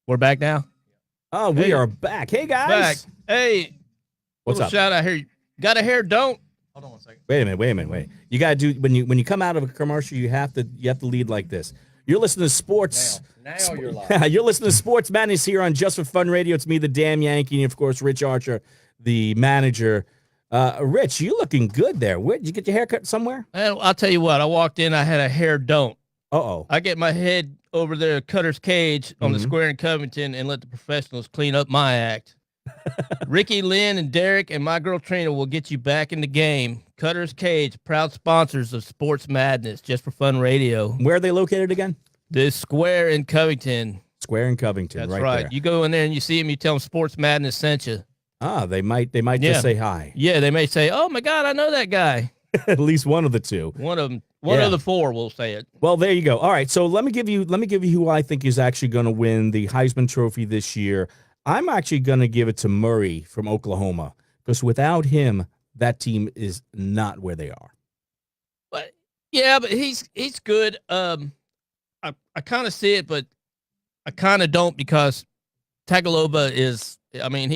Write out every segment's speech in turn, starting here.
We're back now. Oh, we are back. Hey, Back. guys. Hey, What's little up? shout out here. Got a hair? Don't. Hold on one second. Wait a minute. You got to do when you come out of a commercial, you have to lead like this. You're listening to sports. Now you're live. You're listening to Sports Madness here on Just for Fun Radio. It's me, the damn Yankee, and of course, Rich Archer, the manager. Rich, you looking good there. Where did you get your hair cut somewhere? And I'll tell you what. I walked in. I had a hair. Don't. Uh-oh. I get my head over there, Cutter's Cage on the square in Covington, and let the professionals clean up my act. Ricky, Lynn, and Derek, and my girl Trina will get you back in the game. Cutter's Cage, proud sponsors of Sports Madness, Just for Fun Radio. Where are they located again? The square in Covington. Square in Covington. That's right. right. There. You go in there and you see them, you tell them Sports Madness sent you. Ah, they might just say hi. Yeah, they may say, "Oh my God, I know that guy." At least one of the two. One of them. One of the four will say it. Well, there you go. All right, so let me give you who I think is actually going to win the Heisman Trophy this year. I'm actually going to give it to Murray from Oklahoma because without him, that team is not where they are. But yeah, but he's good. I kind of see it, but I kind of don't because Tagovailoa is. I mean,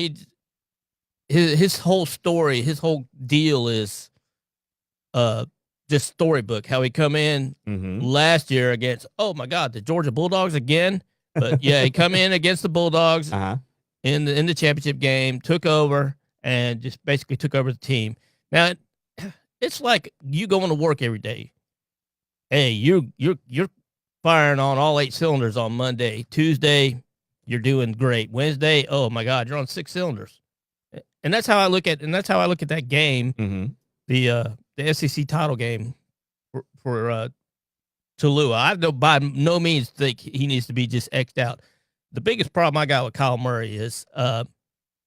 his whole story, his whole deal is just storybook. How he come in last year against, oh my God, the Georgia Bulldogs again. But yeah, he come in against the Bulldogs in the championship game, took over, and just basically took over the team. Now it's like you going to work every day. Hey, you're firing on all 8 cylinders on Monday. Tuesday, you're doing great. Wednesday, oh my God, you're on 6 cylinders. And that's how I look at that game. The SEC title game for Taulia. I don't by no means think he needs to be just X'd out. The biggest problem I got with Kyle Murray is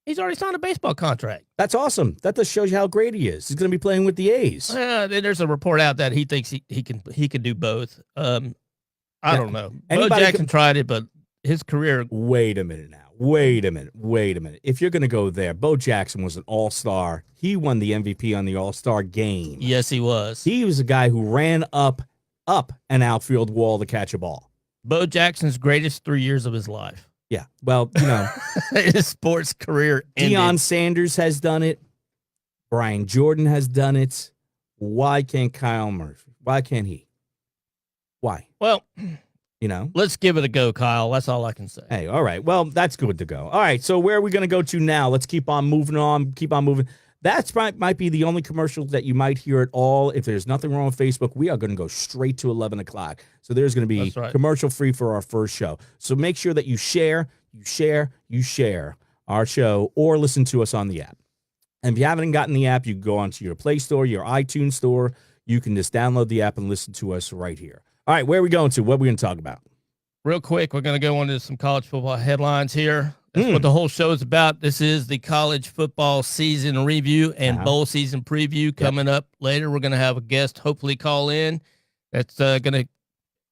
he's already signed a baseball contract. That's awesome. That just shows you how great he is. He's going to be playing with the A's. There's a report out that he thinks he can do both. I don't know. Bo Jackson tried it, but his career. Wait a minute now. Wait a minute. If you're going to go there, Bo Jackson was an all-star. He won the MVP on the all-star game. Yes, he was. He was a guy who ran up an outfield wall to catch a ball. Bo Jackson's greatest 3 years of his life. Yeah. Well, his sports career ended. Deion Sanders has done it. Brian Jordan has done it. Why can't Kyle Murphy? Why can't he? Why? Well, let's give it a go, Kyle. That's all I can say. Hey, all right. Well, that's good to go. All right. So where are we going to go to now? Let's keep on moving. That's might be the only commercial that you might hear at all. If there's nothing wrong with Facebook, we are going to go straight to 11 o'clock. So there's going to be commercial free for our first show. So make sure that you share our show or listen to us on the app. And if you haven't gotten the app, you can go onto your Play Store, your iTunes Store. You can just download the app and listen to us right here. All right, where are we going to? What are we going to talk about? Real quick, we're going to go into some college football headlines here. That's what the whole show is about. This is the college football season review and bowl season preview coming up later. We're going to have a guest hopefully call in. That's going to,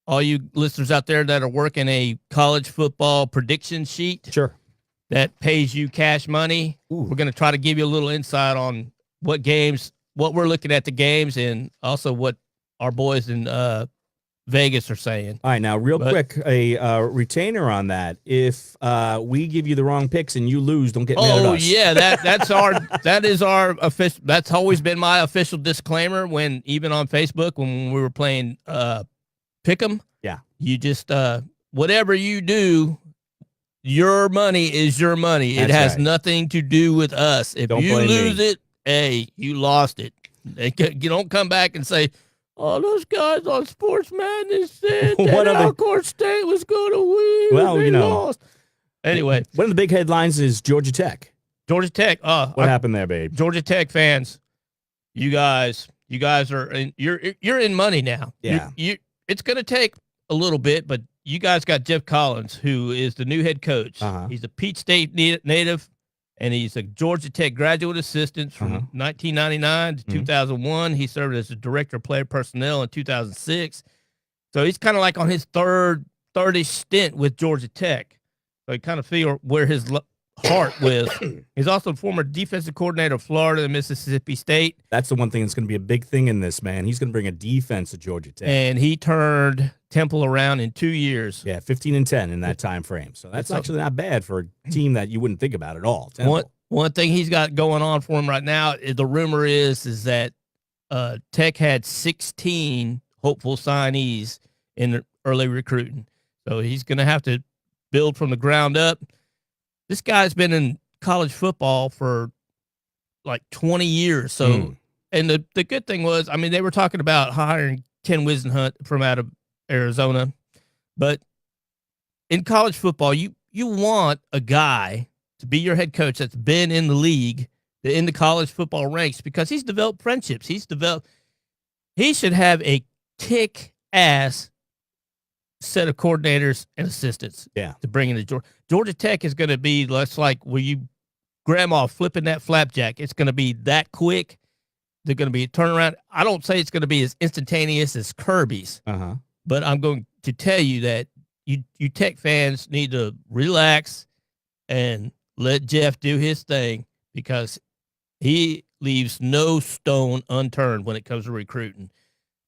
all you listeners out there that are working a college football prediction sheet that pays you cash money. We're going to try to give you a little insight on what we're looking at the games and also what our boys in Vegas are saying. All right, now real quick, a retainer on that. If we give you the wrong picks and you lose, don't get mad at us. Oh yeah, that is our official. That's always been my official disclaimer when even on Facebook when we were playing Pick'em. Yeah, you just whatever you do, your money is your money. It has nothing to do with us. If you lose it, hey, you lost it. You don't come back and say, oh, those guys on Sports Madness said that Alcorn State was going to win. Well, they lost. Anyway. One of the big headlines is Georgia Tech. Georgia Tech. What happened there, babe? Georgia Tech fans, you guys are in, you're in money now. Yeah. It's going to take a little bit, but you guys got Jeff Collins, who is the new head coach. He's a Peach State native. And he's a Georgia Tech graduate assistant from 1999 to 2001. He served as the director of player personnel in 2006. So he's kind of like on his third-ish stint with Georgia Tech. So you kind of feel where his heart with. He's also former defensive coordinator of Florida and Mississippi State. That's the one thing that's going to be a big thing in this, man. He's going to bring a defense to Georgia Tech. And he turned Temple around in 2 years. Yeah, 15-10 in that time frame. So that's actually not bad for a team that you wouldn't think about at all. One thing he's got going on for him right now, the rumor is that Tech had 16 hopeful signees in the early recruiting. So he's going to have to build from the ground up. This guy's been in college football for like 20 years. So, and the good thing was, I mean, they were talking about hiring Ken Wisenhunt from out of Arizona, but in college football, you want a guy to be your head coach that's been in the league, in the college football ranks, because he's developed friendships. He should have a kick-ass set of coordinators and assistants to bring into Georgia. Georgia Tech is going to be less like grandma flipping that flapjack. It's going to be that quick. They're going to be a turnaround. I don't say it's going to be as instantaneous as Kirby's, but I'm going to tell you that you Tech fans need to relax and let Jeff do his thing, because he leaves no stone unturned when it comes to recruiting.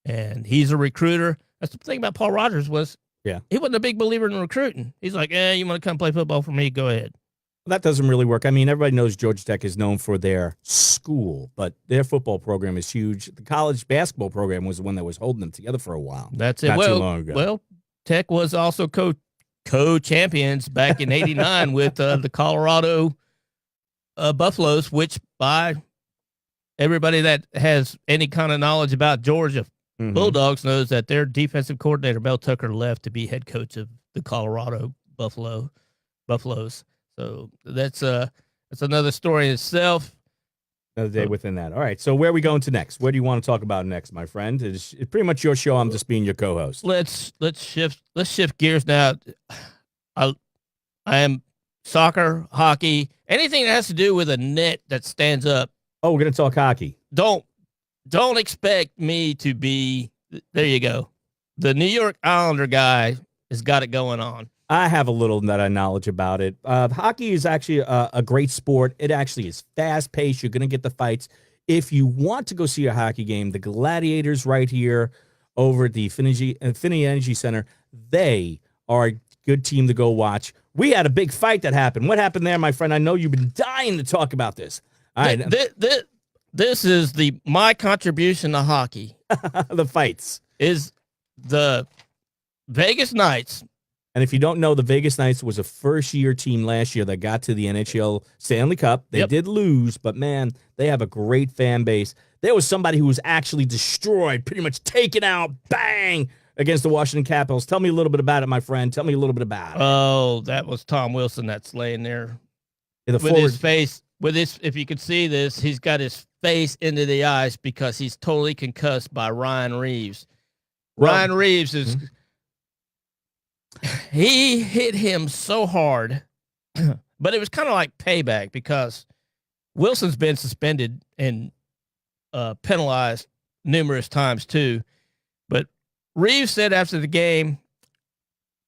And he's a recruiter. That's the thing about Paul Rogers was, he wasn't a big believer in recruiting. He's like, you want to come play football for me? Go ahead. That doesn't really work. I mean, everybody knows Georgia Tech is known for their school, but their football program is huge. The college basketball program was the one that was holding them together for a while. That's it. Not too long ago. Well, Tech was also co-champions back in '89 with the Colorado Buffaloes, which by everybody that has any kind of knowledge about Georgia Bulldogs knows that their defensive coordinator, Mel Tucker, left to be head coach of the Colorado Buffaloes. So that's another story in itself. Another day within that. All right. So where are we going to next? What do you want to talk about next, my friend? It's pretty much your show. I'm just being your co-host. Let's shift gears now. I am soccer, hockey, anything that has to do with a net that stands up. Oh, we're going to talk hockey. Don't expect me to be, there you go. The New York Islander guy has got it going on. I have a little knowledge about it. Hockey is actually a great sport. It actually is fast-paced. You're going to get the fights. If you want to go see a hockey game, the Gladiators right here over at the Infinity Energy Center, they are a good team to go watch. We had a big fight that happened. What happened there, my friend? I know you've been dying to talk about this. All right. This is my contribution to hockey. The fights. Is the Vegas Knights. And if you don't know, the Vegas Knights was a first-year team last year that got to the NHL Stanley Cup. They did lose, but, man, they have a great fan base. There was somebody who was actually destroyed, pretty much taken out, bang, against the Washington Capitals. Tell me a little bit about it, my friend. Tell me a little bit about it. Oh, that was Tom Wilson that's laying there with his face. If you could see this, he's got his face into the ice because he's totally concussed by Ryan Reeves. Ryan Reeves is... He hit him so hard, but it was kind of like payback because Wilson's been suspended and penalized numerous times too. But Reeves said after the game,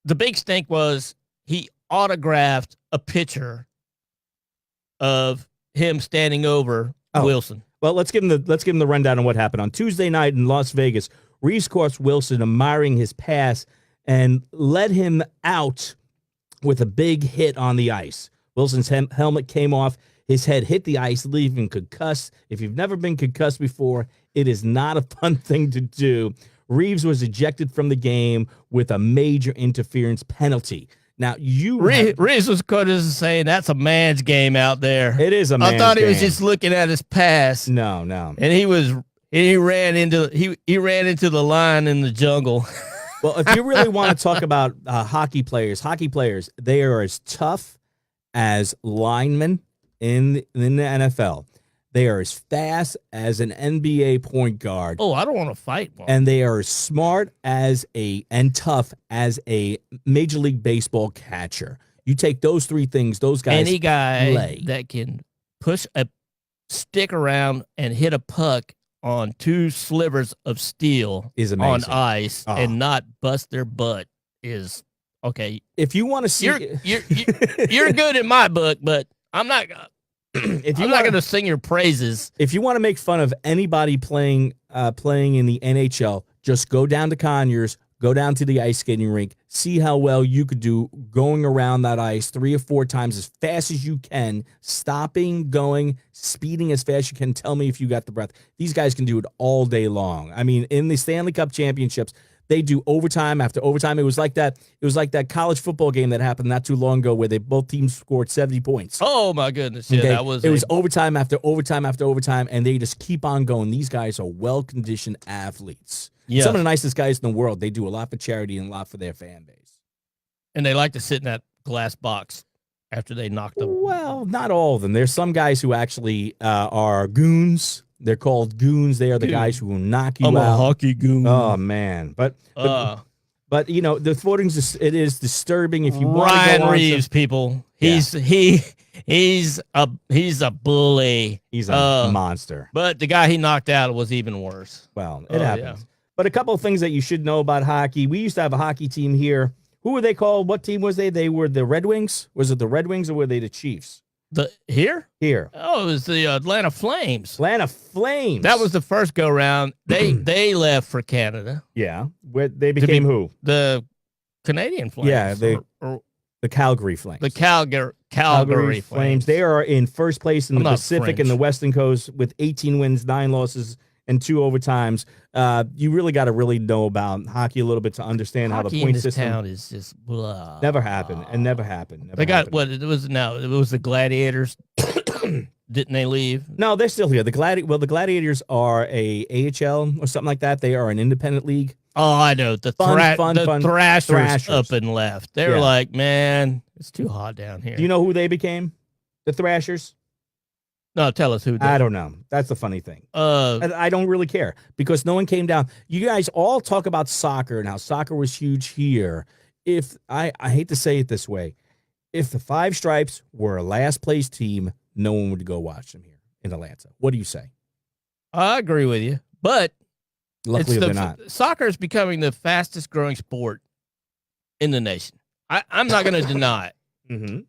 the big stink was he autographed a picture of him standing over Wilson. Well, let's give him the rundown on what happened on Tuesday night in Las Vegas. Reeves caught Wilson admiring his pass and led him out with a big hit on the ice. Wilson's helmet came off. His head hit the ice, leaving him concussed. If you've never been concussed before, it is not a fun thing to do. Reeves was ejected from the game with a major interference penalty. Now, Reeves was quoted as saying that's a man's game out there. It is a man's game. I thought he was just looking at his pass. No. And he ran into the line in the jungle. Well, if you really want to talk about hockey players, they are as tough as linemen in the NFL. They are as fast as an NBA point guard. Oh, I don't want to fight. Mark. And they are as smart and tough as a Major League Baseball catcher. You take those three things, those guys Any guy play. That can push a stick around and hit a puck on two slivers of steel is amazing. On ice and not bust their butt is okay. If you want to see, you're good in my book, but I'm not. If you I'm not going to sing your praises. If you want to make fun of anybody playing in the NHL, just go down to Conyers, go down to the ice skating rink, see how well you could do going around that ice 3 or 4 times as fast as you can, stopping, going, speeding as fast as you can. Tell me if you got the breath. These guys can do it all day long. I mean, in the Stanley Cup championships, they do overtime after overtime. It was like that. It was like that college football game that happened not too long ago where both teams scored 70 points. Oh my goodness! Yeah, okay? It was overtime after overtime after overtime, and they just keep on going. These guys are well-conditioned athletes. Yes. Some of the nicest guys in the world. They do a lot for charity and a lot for their fan base. And they like to sit in that glass box after they knock them. Well, not all of them. There's some guys who actually are goons. They're called goons. They are the guys who will knock you out. I'm a hockey goon. Oh man, but you know the footing's it is disturbing. If you want Ryan Reeves, people, he's a bully. He's a monster. But the guy he knocked out was even worse. Well, it happens. Yeah. But a couple of things that you should know about hockey. We used to have a hockey team here. Who were they called? What team was they? They were the Red Wings. Was it the Red Wings or were they the Chiefs? Here? Oh, it was the Atlanta Flames. Atlanta Flames. That was the first go round. They left for Canada. Yeah. Where they became who? The Canadian Flames. Yeah, the Calgary Flames. The Calgary Flames. They are in first place in the Pacific and the Western Coast with 18 wins, 9 losses, and 2 overtimes. You really got to really know about hockey a little bit to understand how the point system. Town is just blah. Never happened and never happened. They got what it was. No, it was the Gladiators. Didn't they leave? No, they're still here. The Gladiators are a AHL or something like that. They are an independent league. Oh, I know. The Thrashers up and left. They were like, man, it's too hot down here. Do you know who they became? The Thrashers? No, tell us who did. I don't know. That's the funny thing. I don't really care because no one came down. You guys all talk about soccer and how soccer was huge here. If I hate to say it this way, if the Five Stripes were a last place team, no one would go watch them here in Atlanta. What do you say? I agree with you, but luckily they're not. Soccer is becoming the fastest growing sport in the nation. I'm not going to deny it. Mm-hmm.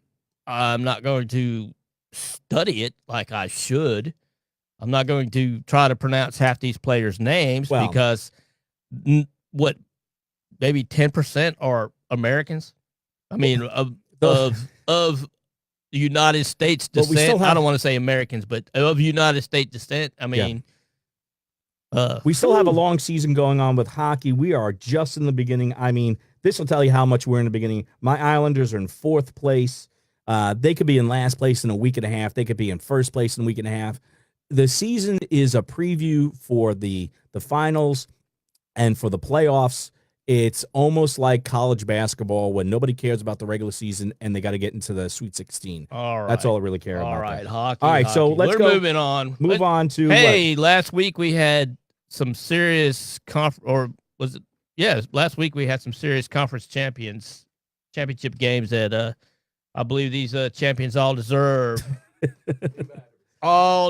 I'm not going to study it like I should. I'm not going to try to pronounce half these players' names because maybe 10% are Americans. I mean, of the United States descent. I don't want to say Americans, but of United States descent. I mean, we still have a long season going on with hockey. We are just in the beginning. I mean, this will tell you how much we're in the beginning. My Islanders are in 4th place. They could be in last place in a week and a half. They could be in first place in a week and a half. The season is a preview for the finals and for the playoffs. It's almost like college basketball when nobody cares about the regular season and they got to get into the Sweet 16. All right. That's all I really care about. All right, hockey. All right, so let's go. We're moving on. Move on to last week we had some serious last week we had some serious conference championship games that I believe these champions all deserve. We're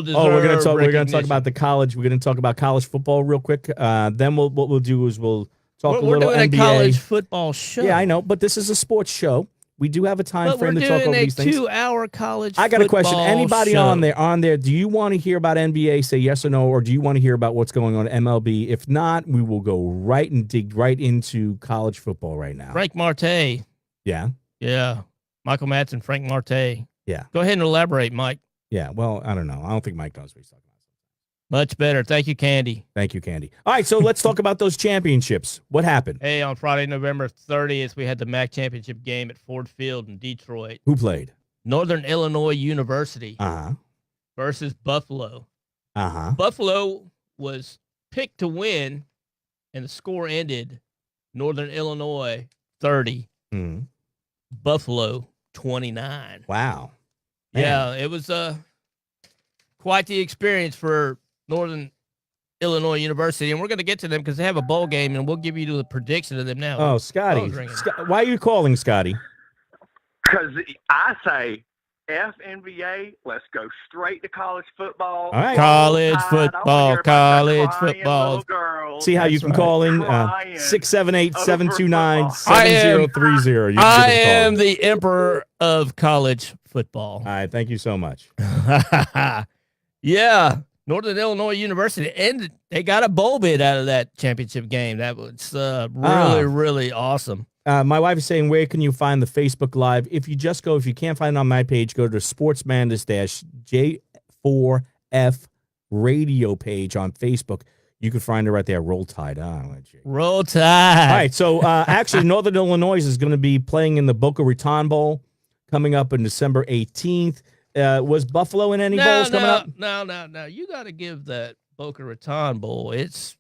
going to talk about the college. We're going to talk about college football real quick. Then what we'll do is we'll talk a little NBA. We're doing a college football show. Yeah, I know, but this is a sports show. We do have a time frame to talk over these things. We're doing a 2-hour college I got a question. Anybody show. on there, do you want to hear about NBA? Say yes or no, or do you want to hear about what's going on at MLB? If not, we will go right and dig right into college football right now. Frank Marte. Yeah. Yeah. Michael Madsen, Frank Marte. Yeah. Go ahead and elaborate, Mike. Yeah. Well, I don't know. I don't think Mike knows what he's talking about. Much better. Thank you, Candy. Thank you, Candy. All right, so let's talk about those championships. What happened? Hey, on Friday, November 30th, we had the MAC championship game at Ford Field in Detroit. Who played? Northern Illinois University versus Buffalo. Buffalo was picked to win, and the score ended Northern Illinois 30, Buffalo 29. Wow. Man. Yeah, it was quite the experience for Northern Illinois University, and we're going to get to them because they have a bowl game, and we'll give you the prediction of them now. Oh, Scotty. Why are you calling, Scotty? Because I say F NBA, let's go straight to college football. All right. College football. See how you can call in 678-729-7030. I am the emperor of college football. All right, thank you so much. Yeah, Northern Illinois University, and they got a bowl bid out of that championship game. That was really awesome. My wife is saying, where can you find the Facebook Live? If you can't find it on my page, go to Sports Madnezz J4F radio page on Facebook. You can find it right there. Roll Tide. Roll Tide. All right, so actually, Northern Illinois is going to be playing in the Boca Raton Bowl coming up on December 18th. Was Buffalo in any bowls coming up? No. You got to give that Boca Raton Bowl. It's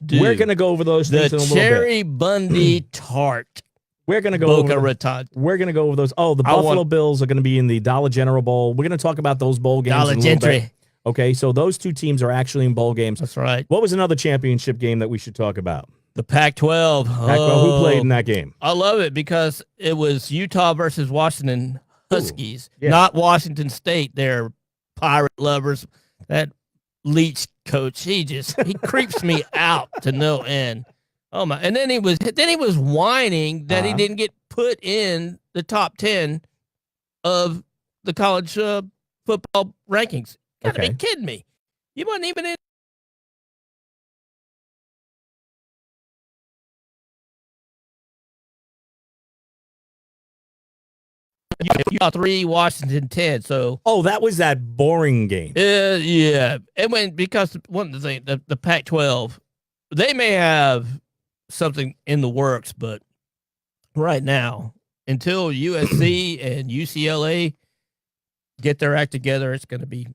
due. We're going to go over those things in a little bit. The Cherry Bundy Tart. We're going to go Boca Raton. We're going to go over those. Oh, the Buffalo Bills are going to be in the Dollar General Bowl. We're going to talk about those bowl games Dollar in a little Gentry. bit. Okay, so those two teams are actually in bowl games. That's right. What was another championship game that we should talk about? The Pac-12. Pac-12. Who played in that game? I love it because it was Utah versus Washington Huskies, yeah. not Washington State. They're pirate lovers. That Leach coach, he creeps me out to no end. Oh my! And then he was whining that he didn't get put in the top 10 of the college football rankings. Gotta be kidding me! You wasn't even in. You got 3, Washington 10. So that was that boring game. Yeah, because one of the things, the Pac-12, they may have something in the works, but right now, until USC and UCLA get their act together, it's going to be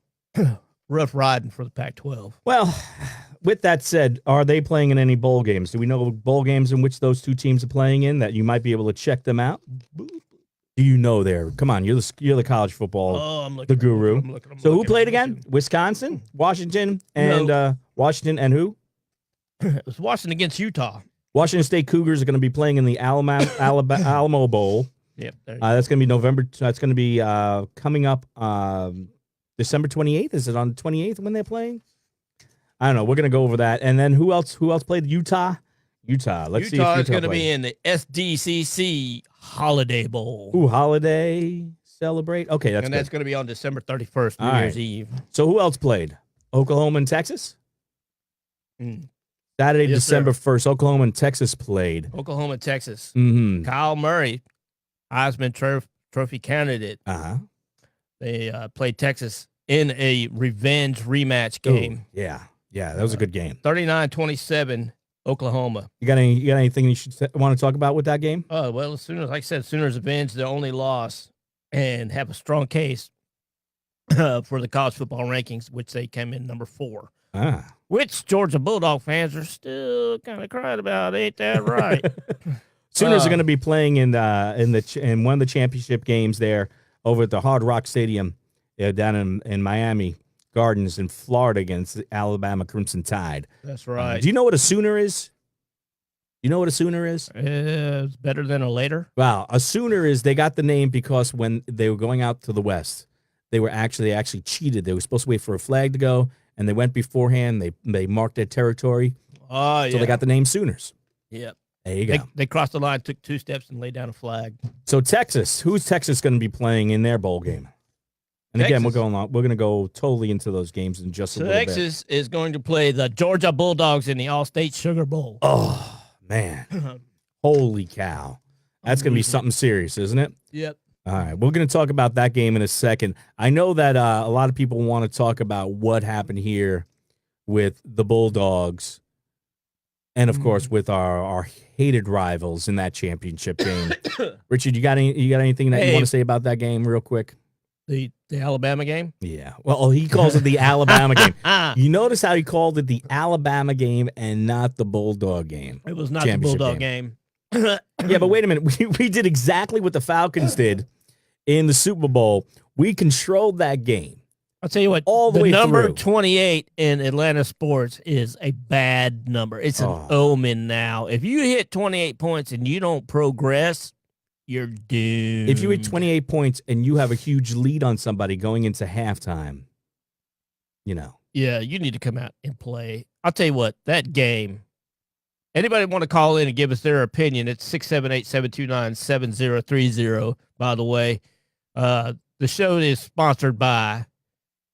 rough riding for the Pac-12. Well, with that said, are they playing in any bowl games? Do we know bowl games in which those two teams are playing in that you might be able to check them out? Do you know there? Come on, you're the college football, the guru. I'm looking, who played again? Wisconsin, Washington, and Washington, and who? It was Washington against Utah. Washington State Cougars are going to be playing in the Alamo Bowl. Yep. That's going to be November. That's going to be coming up December 28th. Is it on the 28th when they're playing? I don't know. We're going to go over that. And then who else played? Utah. Let's see. Utah is going to be in the SDCC Holiday Bowl. Ooh, holiday celebrate. Okay, that's going to be on December 31st, New Year's Eve. So who else played? Oklahoma and Texas? Saturday, yes, December 1st, Oklahoma and Texas played. Oklahoma and Texas. Mm-hmm. Kyle Murray, Heisman Trophy candidate. They played Texas in a revenge rematch game. Ooh, yeah, that was a good game. 39-27, Oklahoma. You got anything you want to talk about with that game? Oh, well, Sooners avenged their only loss and have a strong case for the college football rankings, which they came in number 4. Which Georgia Bulldog fans are still kind of crying about. Ain't that right? Sooners are going to be playing in one of the championship games there over at the Hard Rock Stadium down in Miami Gardens in Florida against the Alabama Crimson Tide. That's right. Do you know what a Sooner is? You know what a Sooner is? It's better than a later. Wow, a Sooner is, they got the name because when they were going out to the West, they actually cheated. They were supposed to wait for a flag to go, and they went beforehand. They marked their territory. Oh, yeah. So they got the name Sooners. Yep. There you go. They crossed the line, took 2 steps, and laid down a flag. So Texas, who's Texas going to be playing in their bowl game? And again, we're going to go totally into those games in just a little bit. Texas is going to play the Georgia Bulldogs in the All-State Sugar Bowl. Oh, man. Holy cow. That's going to be something serious, isn't it? Yep. All right. We're going to talk about that game in a second. I know that a lot of people want to talk about what happened here with the Bulldogs and, of course, with our hated rivals in that championship game. Richard, you got anything that you want to say about that game real quick? The Alabama game? Yeah. Well, he calls it the Alabama game. You notice how he called it the Alabama game and not the Bulldog game. It was not the Bulldog game. Yeah, but wait a minute. We did exactly what the Falcons did in the Super Bowl. We controlled that game. I'll tell you what, all the way number through. 28 in Atlanta sports is a bad number. It's an omen now. If you hit 28 points and you don't progress, you're doomed. If you hit 28 points and you have a huge lead on somebody going into halftime, Yeah, you need to come out and play. I'll tell you what, that game, anybody want to call in and give us their opinion, it's 678-729-7030, by the way. The show is sponsored by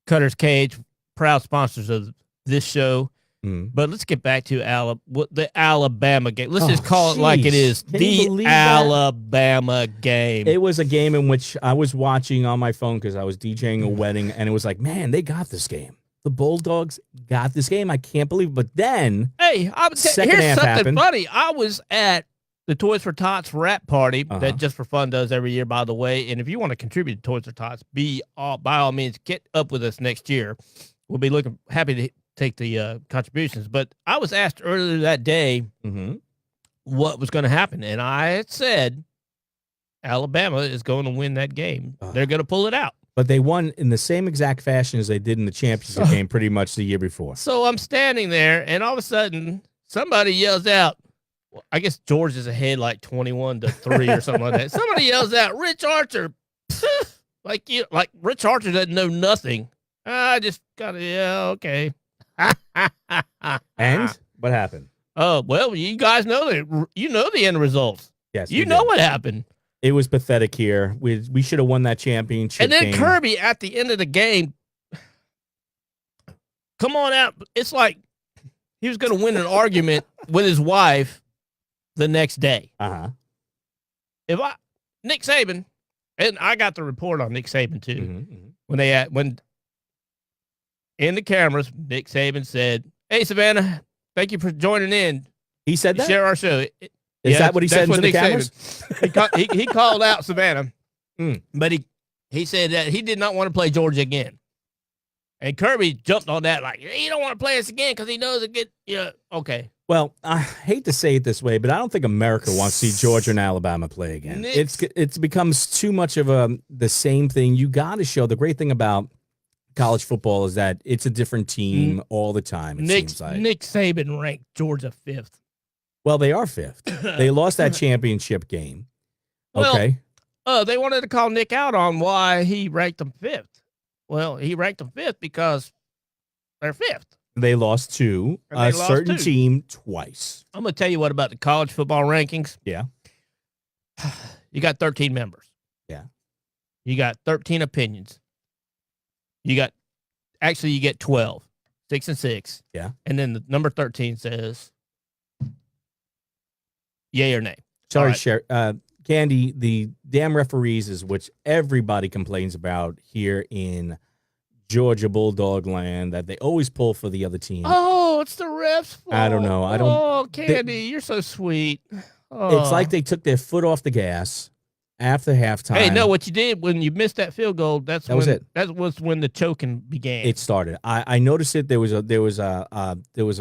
Cutter's Cage, proud sponsors of this show. But let's get back to the Alabama game. Let's just call it like it is. The Alabama game. It was a game in which I was watching on my phone because I was DJing a wedding, and it was like, man, they got this game. The Bulldogs got this game. I can't believe it. But then, hey, second here's half something happened. funny. I was at the Toys for Tots wrap party that Just for Fun does every year, by the way. And if you want to contribute to Toys for Tots, by all means, get up with us next year. We'll be happy to take the contributions. But I was asked earlier that day what was going to happen. And I had said Alabama is going to win that game. They're going to pull it out. But they won in the same exact fashion as they did in the championship game pretty much the year before. So I'm standing there, and all of a sudden, somebody yells out, I guess George is ahead like 21-3 or something like that. Somebody yells out, Rich Archer. like Rich Archer doesn't know nothing. I just got okay. And what happened? Oh, well, you guys know the end results. Yes. You know what happened. It was pathetic here. We should have won that championship And then game. Kirby at the end of the game, come on out. It's like he was going to win an argument with his wife the next day. Nick Saban, and I got the report on Nick Saban too. When in the cameras, Nick Saban said, "Hey Savannah, thank you for joining in." He said that? Share our show. Is that what he said into the cameras? He called out Savannah, but he said that he did not want to play Georgia again. And Kirby jumped on that like, he don't want to play us again because he knows it get, okay. Well, I hate to say it this way, but I don't think America wants to see Georgia and Alabama play again. It's becomes too much of the same thing. You got to show. The great thing about college football is that it's a different team all the time, it seems like. Nick Saban ranked Georgia 5th. Well, they are 5th. They lost that championship game. Okay. They wanted to call Nick out on why he ranked them 5th. Well, he ranked them 5th because they're 5th. They lost to a certain team twice. I'm going to tell you what about the college football rankings. Yeah. You got 13 members. Yeah. You got 13 opinions. You get 12, 6 and 6. Yeah. And then the number 13 says yay or nay. Sorry, right. Candy, the damn referees is which everybody complains about here in Georgia Bulldog land, that they always pull for the other team. Oh, it's the refs' fault. I don't know. Oh, Candy, you're so sweet. Oh. It's like they took their foot off the gas after halftime. Hey, no, what you did when you missed that field goal, that was it. That was when the choking began. It started. I noticed it. There was a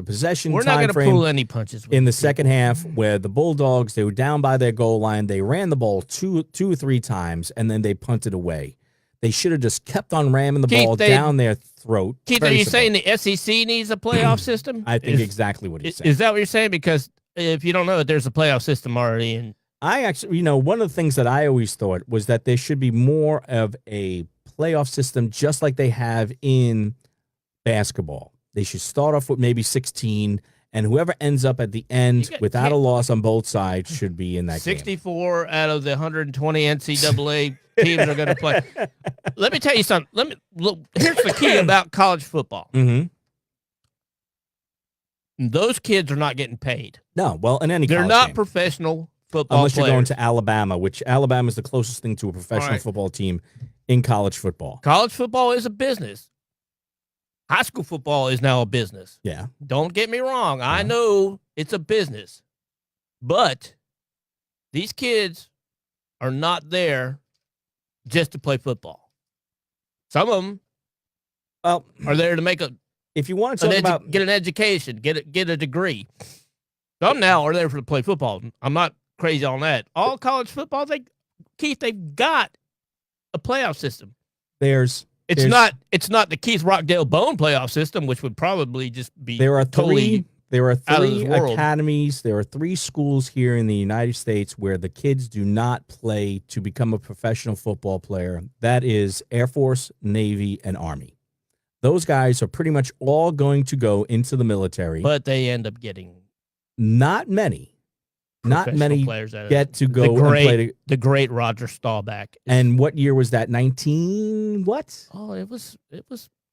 possession. We're not going to pull any punches in the second half where the Bulldogs, they were down by their goal line. They ran the ball two or three times, and then they punted away. They should have just kept on ramming the ball down their throat. Keith, are you saying the SEC needs a playoff system? I think exactly what he's saying. Is that what you're saying? Because if you don't know it, there's a playoff system already in. I actually, one of the things that I always thought was that there should be more of a playoff system just like they have in basketball. They should start off with maybe 16, and whoever ends up at the end without a loss on both sides should be in that 64 out of the 120 NCAA teams are going to play. Let me tell you something. Here's the key about college football. Those kids are not getting paid. No, well, in any they're not professional football unless players. You're going to Alabama, which Alabama is the closest thing to a professional football team in college football. College football is a business. High school football is now a business. Yeah. Don't get me wrong. I know it's a business. But these kids are not there just to play football. Some of them are there to make if you want to talk about get an education, get a degree. Some now are there to play football. I'm not crazy on that. All college football, they've got a playoff system. It's not the Keith Rockdale Bone playoff system, which would probably just be there are totally three academies. There are 3 schools here in the United States where the kids do not play to become a professional football player. That is Air Force, Navy, and Army. Those guys are pretty much all going to go into the military. But they end up getting not many. Not professional many players that get to go the and play. great, the great Roger Staubach. And what year was that? 19 what? Oh, it was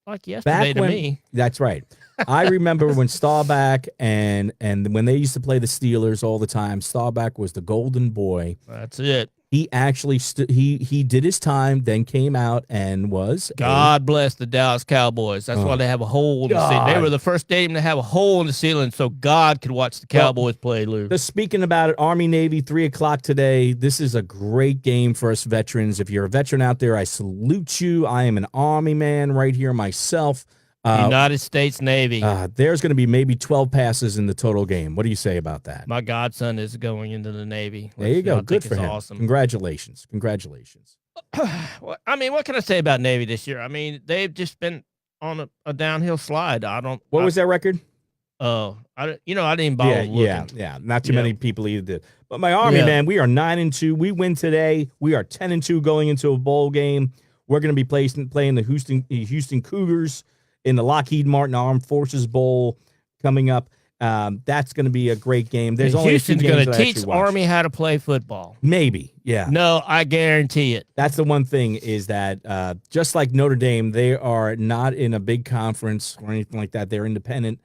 like yesterday to me. That's right. I remember when Staubach and when they used to play the Steelers all the time, Staubach was the golden boy. That's it. He actually he did his time, then came out and was God bless the Dallas Cowboys. That's why they have a hole in the ceiling. They were the first team to have a hole in the ceiling so God could watch the Cowboys play, Lou. Just speaking about it, Army-Navy, 3 o'clock today. This is a great game for us veterans. If you're a veteran out there, I salute you. I am an Army man right here myself. United States Navy. There's going to be maybe 12 passes in the total game. What do you say about that? My godson is going into the Navy. There you go. Good for him. Awesome. Congratulations. Well, I mean, what can I say about Navy this year? I mean, they've just been on a downhill slide. What was their record? I didn't even bother looking. Yeah. Not too many people either did. But my Army, man, we are 9-2. We win today. We are 10-2 going into a bowl game. We're going to be playing the Houston Cougars in the Lockheed Martin Armed Forces Bowl coming up. That's going to be a great game. There's only Houston's going to teach Army how to play football. Maybe, yeah. No, I guarantee it. That's the one thing is that just like Notre Dame, they are not in a big conference or anything like that. They're independent,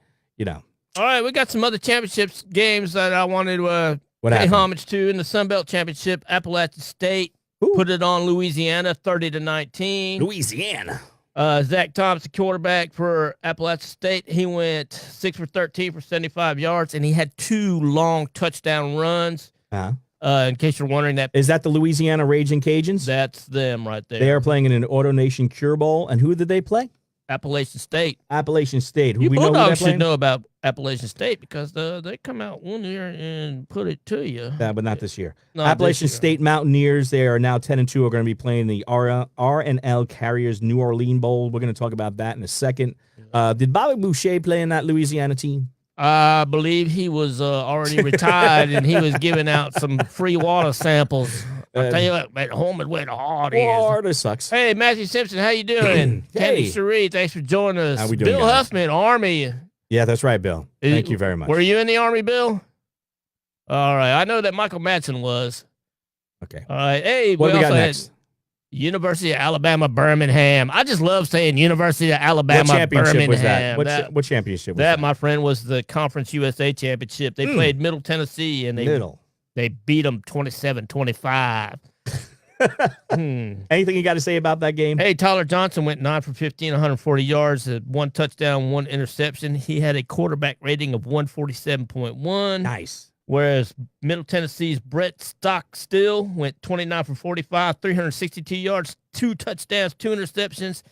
All right, we got some other championships games that I wanted to pay homage to in the Sun Belt Championship. Appalachian State put it on Louisiana, 30-19. Louisiana. Zach Thompson, quarterback for Appalachian State, he went 6 for 13 for 75 yards, and he had 2 long touchdown runs. In case you're wondering, is that the Louisiana Raging Cajuns? That's them right there. They are playing in an Auto Nation Cure Bowl, and who did they play? Appalachian State. Appalachian State. You Bulldogs should know about Appalachian State because they come out one year and put it to you. Yeah, but not this year. Appalachian State Mountaineers, they are now 10-2, are going to be playing the R&L Carriers New Orleans Bowl. We're going to talk about that in a second. Did Bobby Boucher play in that Louisiana team? I believe he was already retired and he was giving out some free water samples. I'll tell you what, man, home and where the heart is. Florida sucks. Hey, Matthew Simpson, how you doing? Candy Cherie, thanks for joining us. How we doing, Bill Huffman, Army. Yeah, that's right, Bill. Thank you very much. Were you in the Army, Bill? All right. I know that Michael Madsen was. Okay. All right. Hey, what we got next? University of Alabama, Birmingham. I just love saying University of Alabama, what championship Birmingham. Was that? What championship was that? That, my friend, was the Conference USA Championship. They played Middle Tennessee, and they beat them 27-25. Anything you got to say about that game? Hey, Tyler Johnson went 9 for 15, 140 yards, 1 touchdown, 1 interception. He had a quarterback rating of 147.1. Nice. Whereas Middle Tennessee's Brett Stockstill went 29 for 45, 362 yards, 2 touchdowns, 2 interceptions,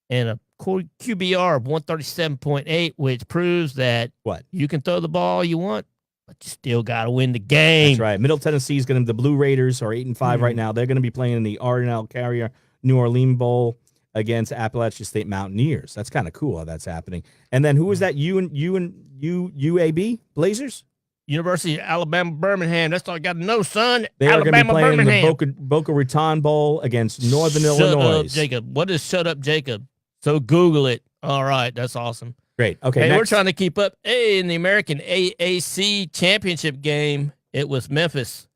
and a QBR of 137.8, which proves that you can throw the ball you want, but you still got to win the game. That's right. Middle Tennessee is going to, the Blue Raiders are 8-5 right now. They're going to be playing in the R&L Carrier New Orleans Bowl against Appalachian State Mountaineers. That's kind of cool how that's happening. And then who was that? UAB Blazers? University of Alabama, Birmingham. That's all I got to know, son. They are going to be playing in the Boca Raton Bowl against Northern Illinois. Shut up, Jacob. What is Shut Up, Jacob? So Google it. All right. That's awesome. Great. Okay. Hey, we're trying to keep up. Hey, in the American AAC championship game, it was Memphis.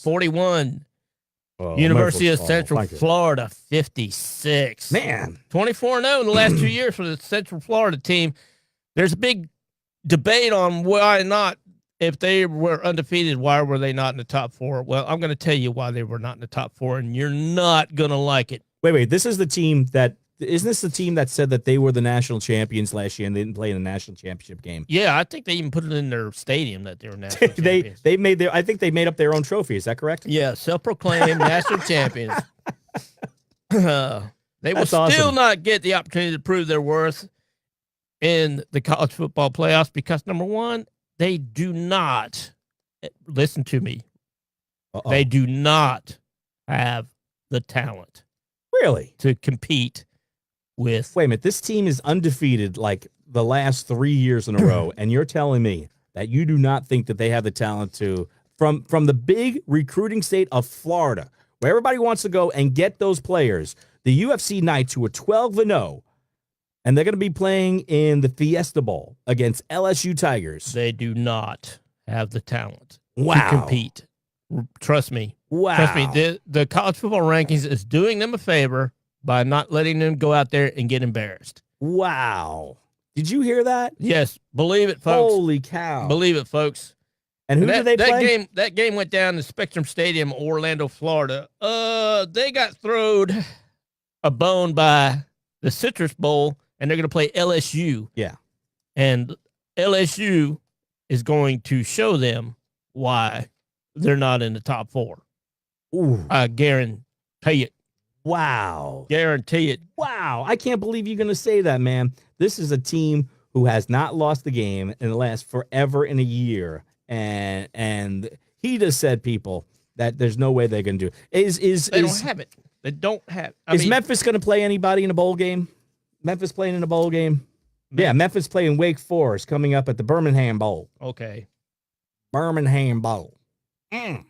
41. University of Central Florida, 56. Man. 24-0 in the last 2 years for the Central Florida team. There's a big debate on why not. If they were undefeated, why were they not in the top 4? Well, I'm going to tell you why they were not in the top 4, and you're not going to like it. Wait. This is the team that – isn't this the team that said that they were the national champions last year and they didn't play in the national championship game? Yeah, I think they even put it in their stadium that they were national champions. I think they made up their own trophy. Is that correct? Yeah, self-proclaimed national champions. They will still not get the opportunity to prove their worth in the college football playoffs because, number one, they do not, listen to me, they do not have the talent. Really? To compete with. Wait a minute. This team is undefeated like the last 3 years in a row, and you're telling me that you do not think that they have the talent to, from the big recruiting state of Florida, where everybody wants to go and get those players, the UFC Knights, who are 12-0, and they're going to be playing in the Fiesta Bowl against LSU Tigers. They do not have the talent Wow. to compete. Trust me. Wow. Trust me. The college football rankings is doing them a favor by not letting them go out there and get embarrassed. Wow. Did you hear that? Yes, believe it, folks. Holy cow. Believe it, folks. And who did they play? That game went down to Spectrum Stadium, Orlando, Florida. They got throwed a bone by the Citrus Bowl, and they're going to play LSU. Yeah. And LSU is going to show them why they're not in the top 4. Ooh. I guarantee it. Wow. Guarantee it. Wow. I can't believe you're going to say that, man. This is a team who has not lost the game in the last forever in a year. And he just said, people, that there's no way they're going to do it. They don't have it. They don't have. Is Memphis going to play anybody in a bowl game? Memphis playing in a bowl game? Yeah, Memphis playing Wake Forest coming up at the Birmingham Bowl. Okay. Birmingham Bowl. And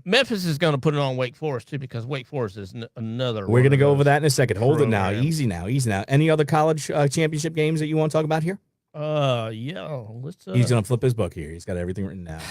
Memphis is going to put it on Wake Forest, too, because Wake Forest is another. We're going to go over that in a second. Hold it now. program. Easy now. Any other college championship games that you want to talk about here? Yeah. Let's. He's going to flip his book here. He's got everything written down.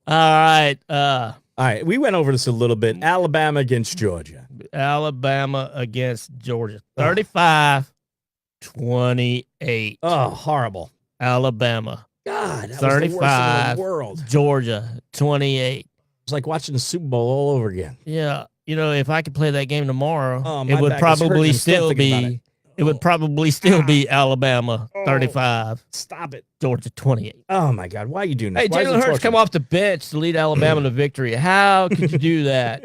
All right. All right. We went over this a little bit. Alabama against Georgia. Alabama against Georgia. 35-28. Oh, horrible. Alabama. God, that 35. was the worst in the world. Georgia, 28. It's like watching the Super Bowl all over again. Yeah. You know, if I could play that game tomorrow, Oh, it my would back is hurting probably just still thinking about be. it. It would probably still be Alabama 35, Stop it. Georgia 28. Oh, my God. Why are you doing that? Hey, Why is Jalen it Hurts torture? come off the bench to lead Alabama to victory. How could you do that?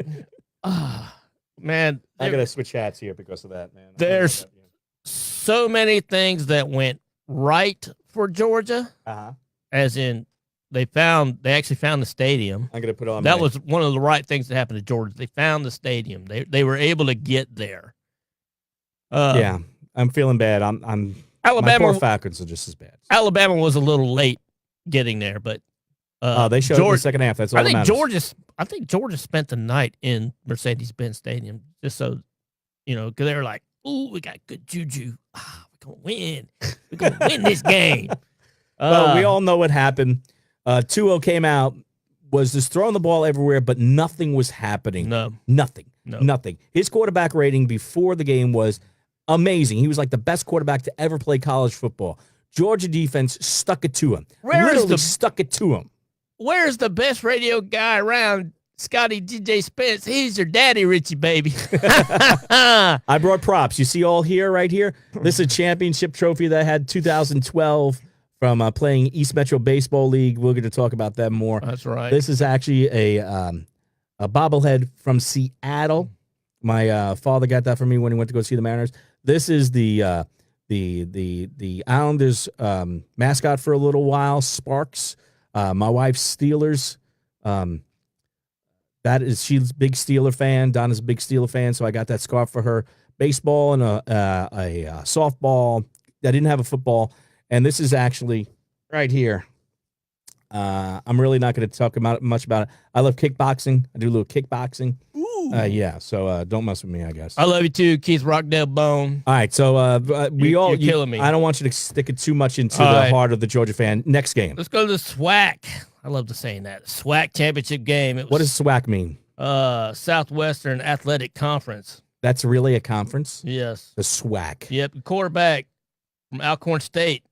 Man, I got to switch hats here because of that, man. There's so many things that went right for Georgia, Uh-huh. as in they actually found the stadium. I'm going to put on That my- was one of the right things that happened to Georgia. They found the stadium. They were able to get there. Yeah, I'm feeling bad. My Alabama poor Falcons are just as bad. Alabama was a little late getting there, but They showed in the second half. That's all I that think matters. Georgia spent the night in Mercedes-Benz Stadium just so, because they were like, "Ooh, we got good juju. We're gonna win. We're gonna win this game." Well, we all know what happened. 2-0 came out, was just throwing the ball everywhere, but nothing was happening. No. Nothing. His quarterback rating before the game was amazing. He was like the best quarterback to ever play college football. Georgia defense stuck it to him. Stuck it to him. Where's the best radio guy around? Scotty DJ Spence. He's your daddy, Richie, baby. I brought props. You see all here, right here? This is a championship trophy that I had 2012 from playing East Metro Baseball League. We're going to talk about that more. That's right. This is actually a bobblehead from Seattle. My father got that for me when he went to go see the Mariners. This is the Islanders mascot for a little while, Sparks. My wife's Steelers. She's a big Steeler fan. Donna's a big Steeler fan, so I got that scarf for her. Baseball and a softball. I didn't have a football, and this is actually right here. I'm really not going to talk much about it. I love kickboxing. I do a little kickboxing. Yeah, so don't mess with me, I guess. I love you too, Keith Rockdale Bone. All right, so you're killing me. I don't want you to stick it too much into the heart of the Georgia fan. Next game. Let's go to the SWAC. I love saying that. SWAC championship game. What does SWAC mean? Southwestern Athletic Conference. That's really a conference? Yes. The SWAC. Yep. The quarterback from Alcorn State,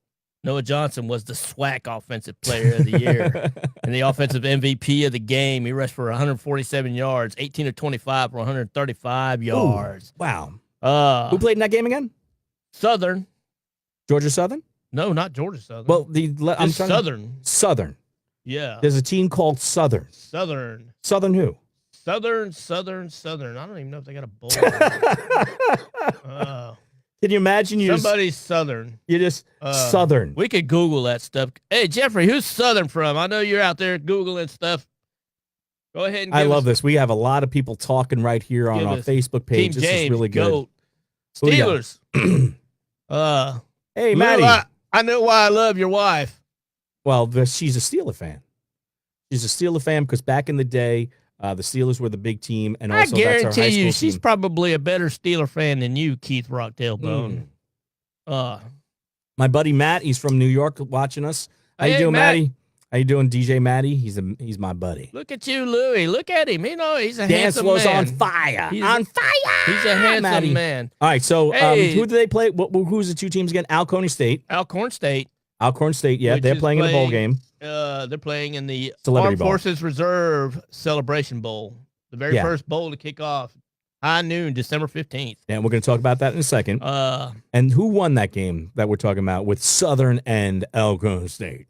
Noah Johnson, was the SWAC Offensive Player of the Year and the offensive MVP of the game. He rushed for 147 yards, 18 of 25 for 135 yards. Ooh, wow. Who played in that game again? Southern. Georgia Southern? No, not Georgia Southern. Well, I'm Southern. Southern. Yeah. There's a team called Southern. Southern. Southern who? Southern. I don't even know if they got a bowl. Can you imagine somebody's Southern? You're just Southern. We could Google that stuff. Hey, Jeffrey, who's Southern from? I know you're out there Googling stuff. Go ahead and I love this. We have a lot of people talking right here on our Facebook page. Team This James, is really good. Goat. Steelers. Hey, Maddie. I know why I love your wife. Well, she's a Steeler fan. She's a Steeler fan because back in the day, the Steelers were the big team, and also I guarantee that's our high school she's team. probably a better Steeler fan than you, Keith Rockdale Bone. My buddy Matt, he's from New York watching us. How you Hey, doing, Matt. Matty? How you doing, DJ Matty? He's my buddy. Look at you, Louie. Look at him. You know, he's a Dance handsome floor's man. on fire. He's on fire. He's a handsome Matty. man. All right, so Hey. who do they play? Who's the two teams again? Alcorn State. Alcorn State. Alcorn State, yeah, Which they're is playing in a bowl game. They're playing in the Celebrity Armed Bowl. Forces Reserve Celebration Bowl. The very Yeah. first bowl to kick off high noon, December 15th. And we're going to talk about that in a second. And who won that game that we're talking about with Southern and Alcorn State?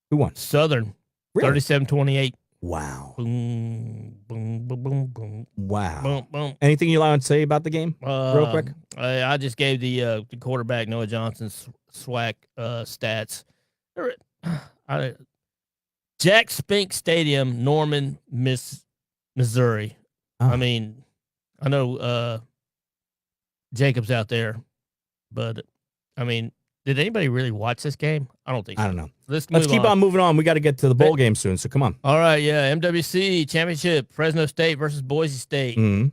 Who won? Southern, Really? 37-28. Wow. Boom, boom, boom, boom, boom, Wow. boom, boom. Anything you want to say about the game? Real quick? I just gave the quarterback Noah Johnson's SWAC stats. Jack Spink Stadium, Norman, Missouri. Oh. I mean, I know Jacob's out there, but I mean, did anybody really watch this game? I don't think so. I don't know. Let's Keep on moving on. We got to get to the bowl game soon, so come on. All right, yeah. MWC Championship, Fresno State versus Boise State. Mm-hmm.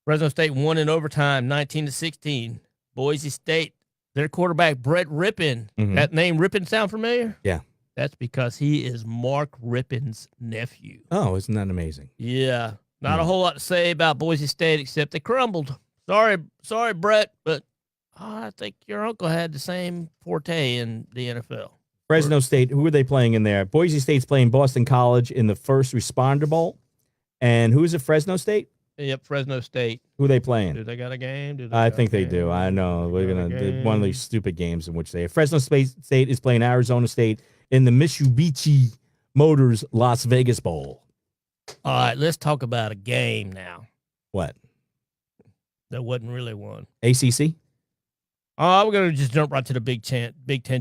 Fresno State won in overtime, 19-16. Boise State, their quarterback, Brett Rippin. Mhm. That name Rippin sound familiar? Yeah. That's because he is Mark Rippin's nephew. Oh, isn't that amazing? Yeah. Not a whole lot to say about Boise State except they crumbled. Sorry, Brett, but I think your uncle had the same forte in the NFL. Fresno State, who are they playing in there? Boise State's playing Boston College in the First Responder Bowl. And who is it, Fresno State? Yep, Fresno State. Who are they playing? Do they got a game? I think they do. I know. We're going to one of these stupid games in which Fresno State is playing Arizona State in the Mitsubishi Motors Las Vegas Bowl. All right, let's talk about a game now. What? That wasn't really one. ACC? We're going to just jump right to the Big Ten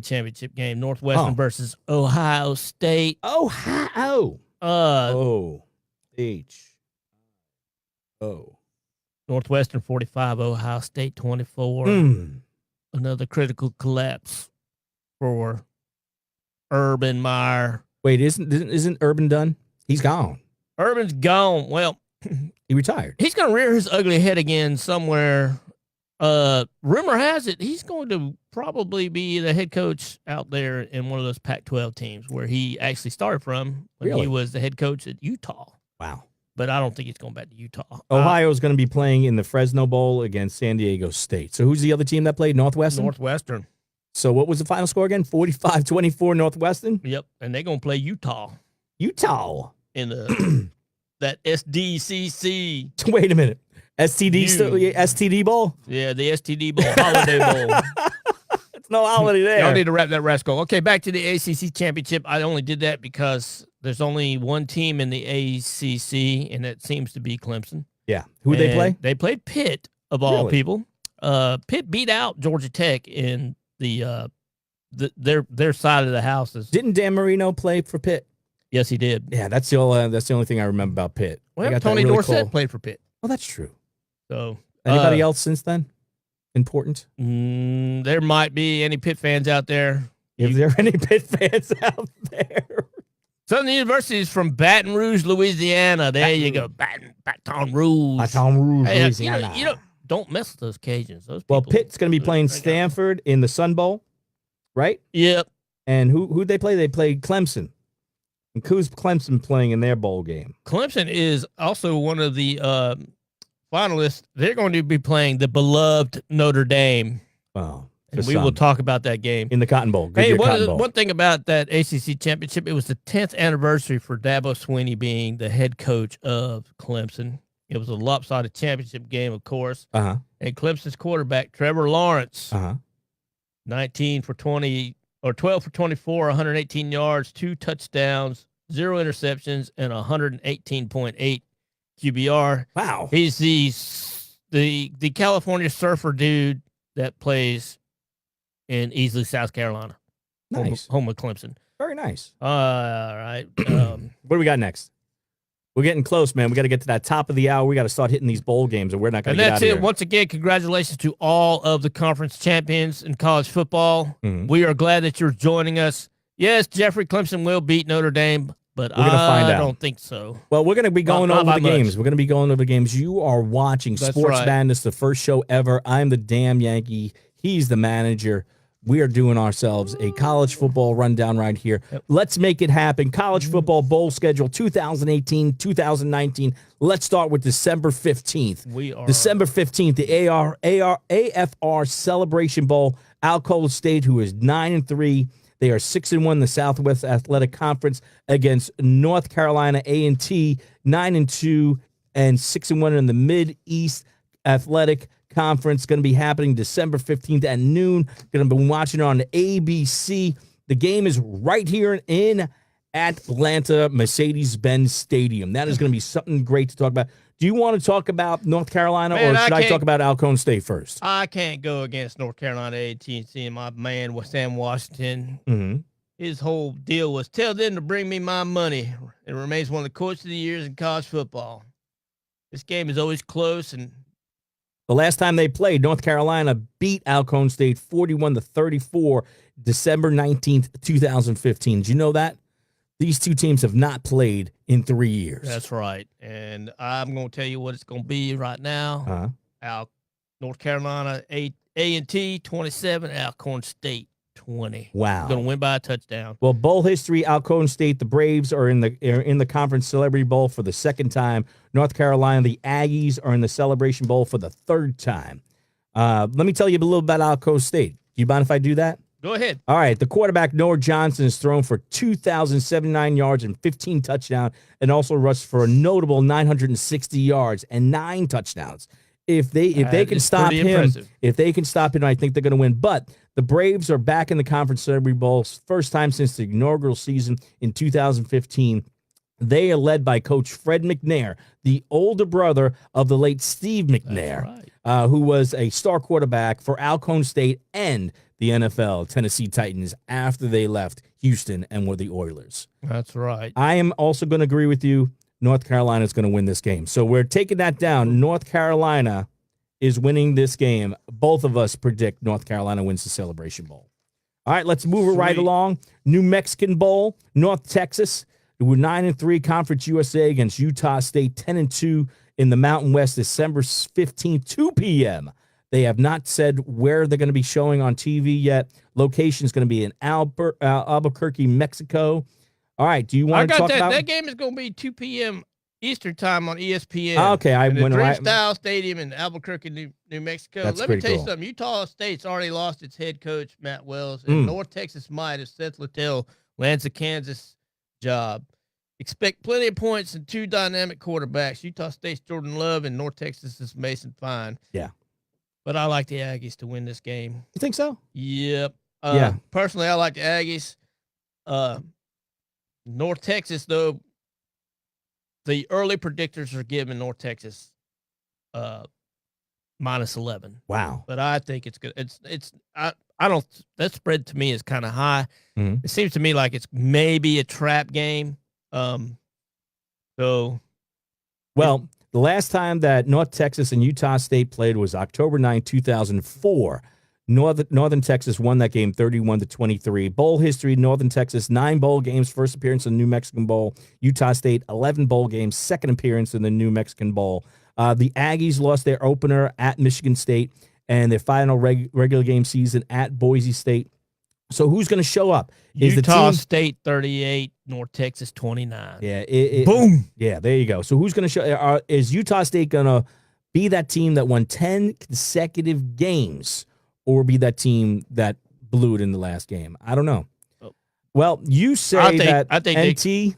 championship game. Northwestern versus Ohio State. Ohio. Northwestern 45, Ohio State 24. Another critical collapse for Urban Meyer. Wait, isn't Urban done? He's gone. Urban's gone. Well, he retired. He's going to rear his ugly head again somewhere. Rumor has it he's going to probably be the head coach out there in one of those Pac-12 teams where he actually started from when he was the head coach at Utah. Wow. But I don't think he's going back to Utah. Ohio's going to be playing in the Fresno Bowl against San Diego State. So who's the other team that played? Northwestern? Northwestern. So what was the final score again? 45-24 Northwestern? Yep. And they're going to play Utah. Utah. In the that SDCC. Wait a minute. STD Bowl? Yeah, the STD Bowl, Holiday Bowl. It's no holiday there. Y'all need to wrap that rascal. Okay, back to the ACC championship. I only did that because there's only one team in the ACC, and it seems to be Clemson. Yeah. Who'd they play? They played Pitt, of all people. Pitt beat out Georgia Tech in their side of the houses. Didn't Dan Marino play for Pitt? Yes, he did. Yeah, that's the only thing I remember about Pitt. Well, Tony Dorsett played for Pitt. Oh, that's true. So anybody else since then? Important? There might be any Pitt fans out there. Is there any Pitt fans out there? Southern University is from Baton Rouge, Louisiana. There you go. Baton Rouge. Baton Rouge, Louisiana. You know, don't mess with those Cajuns. Those well, people, Pitt's going to be playing Stanford in the Sun Bowl, right? Yep. And who'd they play? They played Clemson. And who's Clemson playing in their bowl game? Clemson is also one of the finalists. They're going to be playing the beloved Notre Dame. Wow. And we will talk about that game. In the Cotton Bowl. Hey, one thing about that ACC championship, it was the 10th anniversary for Dabo Swinney being the head coach of Clemson. It was a lopsided championship game, of course. Uh-huh. And Clemson's quarterback, Trevor Lawrence, 12 for 24, 118 yards, 2 touchdowns, 0 interceptions, and 118.8 QBR. Wow. He's the California surfer dude that plays in Easley, South Carolina. Nice. Home of Clemson. Very nice. All right. What do we got next? We're getting close, man. We got to get to that top of the hour. We got to start hitting these bowl games, or we're not going to get out of here. And that's it. Once again, congratulations to all of the conference champions in college football. Mm-hmm. We are glad that you're joining us. Yes, Jeffrey, Clemson will beat Notre Dame, but we're gonna find out. I don't think so. Well, we're going to be going over the games. We're going to be going over the games. You are watching That's Sports right. Madness, the first show ever. I'm the damn Yankee. He's the manager. We are doing ourselves a college football rundown right here. Yep. Let's make it happen. College football bowl schedule 2018, 2019. Let's start with December 15th. We are December 15th, the AFR Celebration Bowl. Alcoa State, who is 9-3. They are 6-1 in the Southwest Athletic Conference against North Carolina A&T, 9-2 and 6-1 in the Mid-East Athletic Conference. Going to be happening December 15th at noon. Going to be watching it on ABC. The game is right here in Atlanta, Mercedes-Benz Stadium. That is going to be something great to talk about. Do you want to talk about North Carolina, Man, or should I talk about Alcorn State first? I can't go against North Carolina A&T and my man was Sam Washington. Mm-hmm. His whole deal was tell them to bring me my money. It remains one of the coach of the years in college football. This game is always close, and The last time they played, North Carolina beat Alcorn State 41-34, December 19th, 2015. Did you know that? These two teams have not played in 3 years. that's right. And I'm going to tell you what it's going to be right now. North Carolina A&T 27, Alcorn State 20. Wow. Going to win by a touchdown. Well, bowl history, Alcorn State, the Braves are in the Conference Celebrity Bowl for the second time. North Carolina, the Aggies are in the Celebration Bowl for the third time. Let me tell you a little about Alcorn State. Do you mind if I do that? Go ahead. All right. The quarterback, Noah Johnson, has thrown for 2,079 yards and 15 touchdowns, and also rushed for a notable 960 yards and 9 touchdowns. If they can stop him, impressive. I think they're going to win. But the Braves are back in the Conference Celebrity Bowl, first time since the inaugural season in 2015. They are led by Coach Fred McNair, the older brother of the late Steve McNair, who was a star quarterback for Alcorn State and the NFL, Tennessee Titans, after they left Houston and were the Oilers. That's right. I am also going to agree with you. North Carolina is going to win this game. So we're taking that down. North Carolina is winning this game. Both of us predict North Carolina wins the Celebration Bowl. All right, let's move it right along. New Mexican Bowl, North Texas. We're 9-3, Conference USA against Utah State, 10-2 in the Mountain West, December 15th, 2 p.m. They have not said where they're going to be showing on TV yet. Location is going to be in Albuquerque, Mexico. All right, do you want to talk about that game is going to be 2 p.m. Eastern time on ESPN. Okay, I went Dream right. Style Stadium in Albuquerque, New Mexico. That's Let me pretty tell you cool. something. Utah State's already lost its head coach, Matt Wells, and North Texas might if Seth Littell lands a Kansas job. Expect plenty of points and 2 dynamic quarterbacks. Utah State's Jordan Love and North Texas' Mason Fine. Yeah. But I like the Aggies to win this game. You think so? Yep. Yeah. Personally, I like the Aggies. North Texas, though, the early predictors are giving North Texas -11. Wow. But I think it's good. I don't. That spread to me is kind of high. Mhm. It seems to me like it's maybe a trap game. So, Well, the last time that North Texas and Utah State played was October 9, 2004. Northern Texas won that game 31-23. Bowl history, Northern Texas, 9 bowl games, first appearance in the New Mexican Bowl. Utah State, 11 bowl games, second appearance in the New Mexican Bowl. The Aggies lost their opener at Michigan State and their final regular game season at Boise State. So who's going to show up? Is Utah the team State 38, North Texas 29. Yeah, Boom. Yeah, there you go. So who's going to show? Is Utah State going to be that team that won 10 consecutive games, or be that team that blew it in the last game? I don't know. Oh. Well, you say I think NT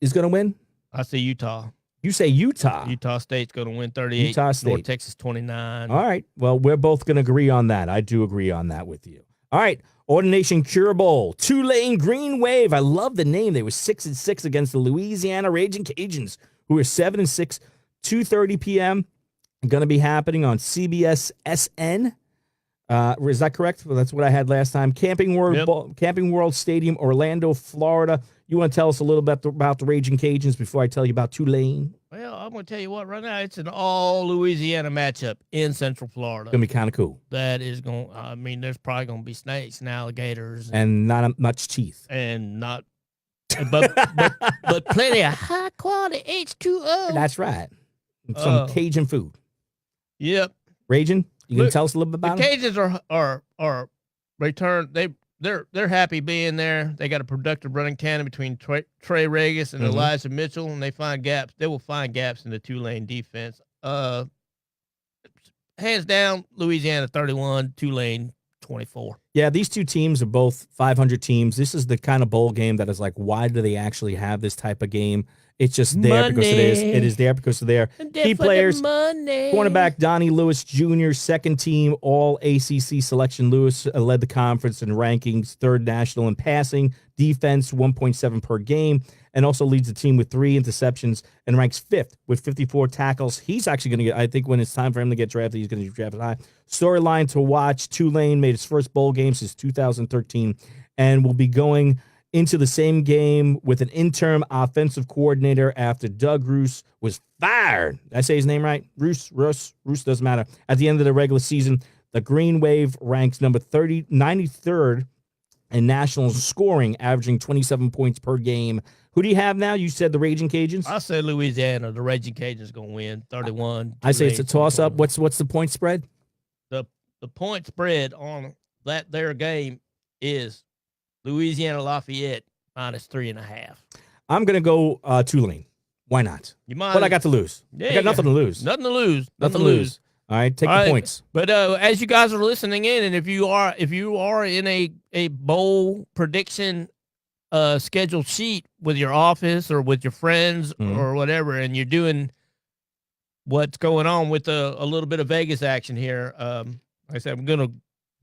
is going to win. I say Utah. You say Utah. Utah State's going to win 38. Utah State. North Texas 29. All right. Well, we're both going to agree on that. I do agree on that with you. All right. Ordination Cure Bowl, Tulane Green Wave. I love the name. They were 6-6 against the Louisiana Raging Cajuns, who are 7-6. 2:30 p.m. Going to be happening on CBS SN. Is that correct? Well, that's what I had last time. Camping World Stadium, Orlando, Florida. You want to tell us a little bit about the Raging Cajuns before I tell you about Tulane? Well, I'm going to tell you what, right now, it's an all Louisiana matchup in Central Florida. It's going to be kind of cool. That is going I mean, there's probably going to be snakes and alligators. And not much teeth. And not, but plenty of high quality H2O. That's right. And some Cajun food. Yep. Raging, you can Look, tell us a little bit about the them? Cajuns are they're happy being there. They got a productive running tandem between Trey Regis and Elijah Mitchell, and they find gaps. They will find gaps in the Tulane defense. Hands down, Louisiana 31, Tulane 24. Yeah, these two teams are both 500 teams. This is the kind of bowl game that is like, why do they actually have this type of game? It's just there because it is. It is there because of their key players. Cornerback Donnie Lewis Jr., second team All ACC selection. Lewis led the conference in rankings, third national in passing, defense 1.7 per game, and also leads the team with 3 interceptions and ranks 5th with 54 tackles. He's actually going to get, I think when it's time for him to get drafted, he's going to get drafted high. Storyline to watch, Tulane made his first bowl game since 2013 and will be going into the same game with an interim offensive coordinator after Doug Roos was fired. Did I say his name right? Roos doesn't matter. At the end of the regular season, the Green Wave ranks number 93rd in national scoring, averaging 27 points per game. Who do you have now? You said the Raging Cajuns? I said Louisiana. The Raging Cajuns going to win 31. I say it's a toss-up. What's the point spread? The point spread on their game is Louisiana Lafayette minus 3.5. I'm going to go Tulane. Why not? You mind? What I got to lose? Yeah, I got nothing to lose. Nothing to lose. Nothing to lose. All right, take the points. But as you guys are listening in, and if you are in a bowl prediction scheduled sheet with your office or with your friends or whatever, and you're doing what's going on with a little bit of Vegas action here, like I said, I'm going to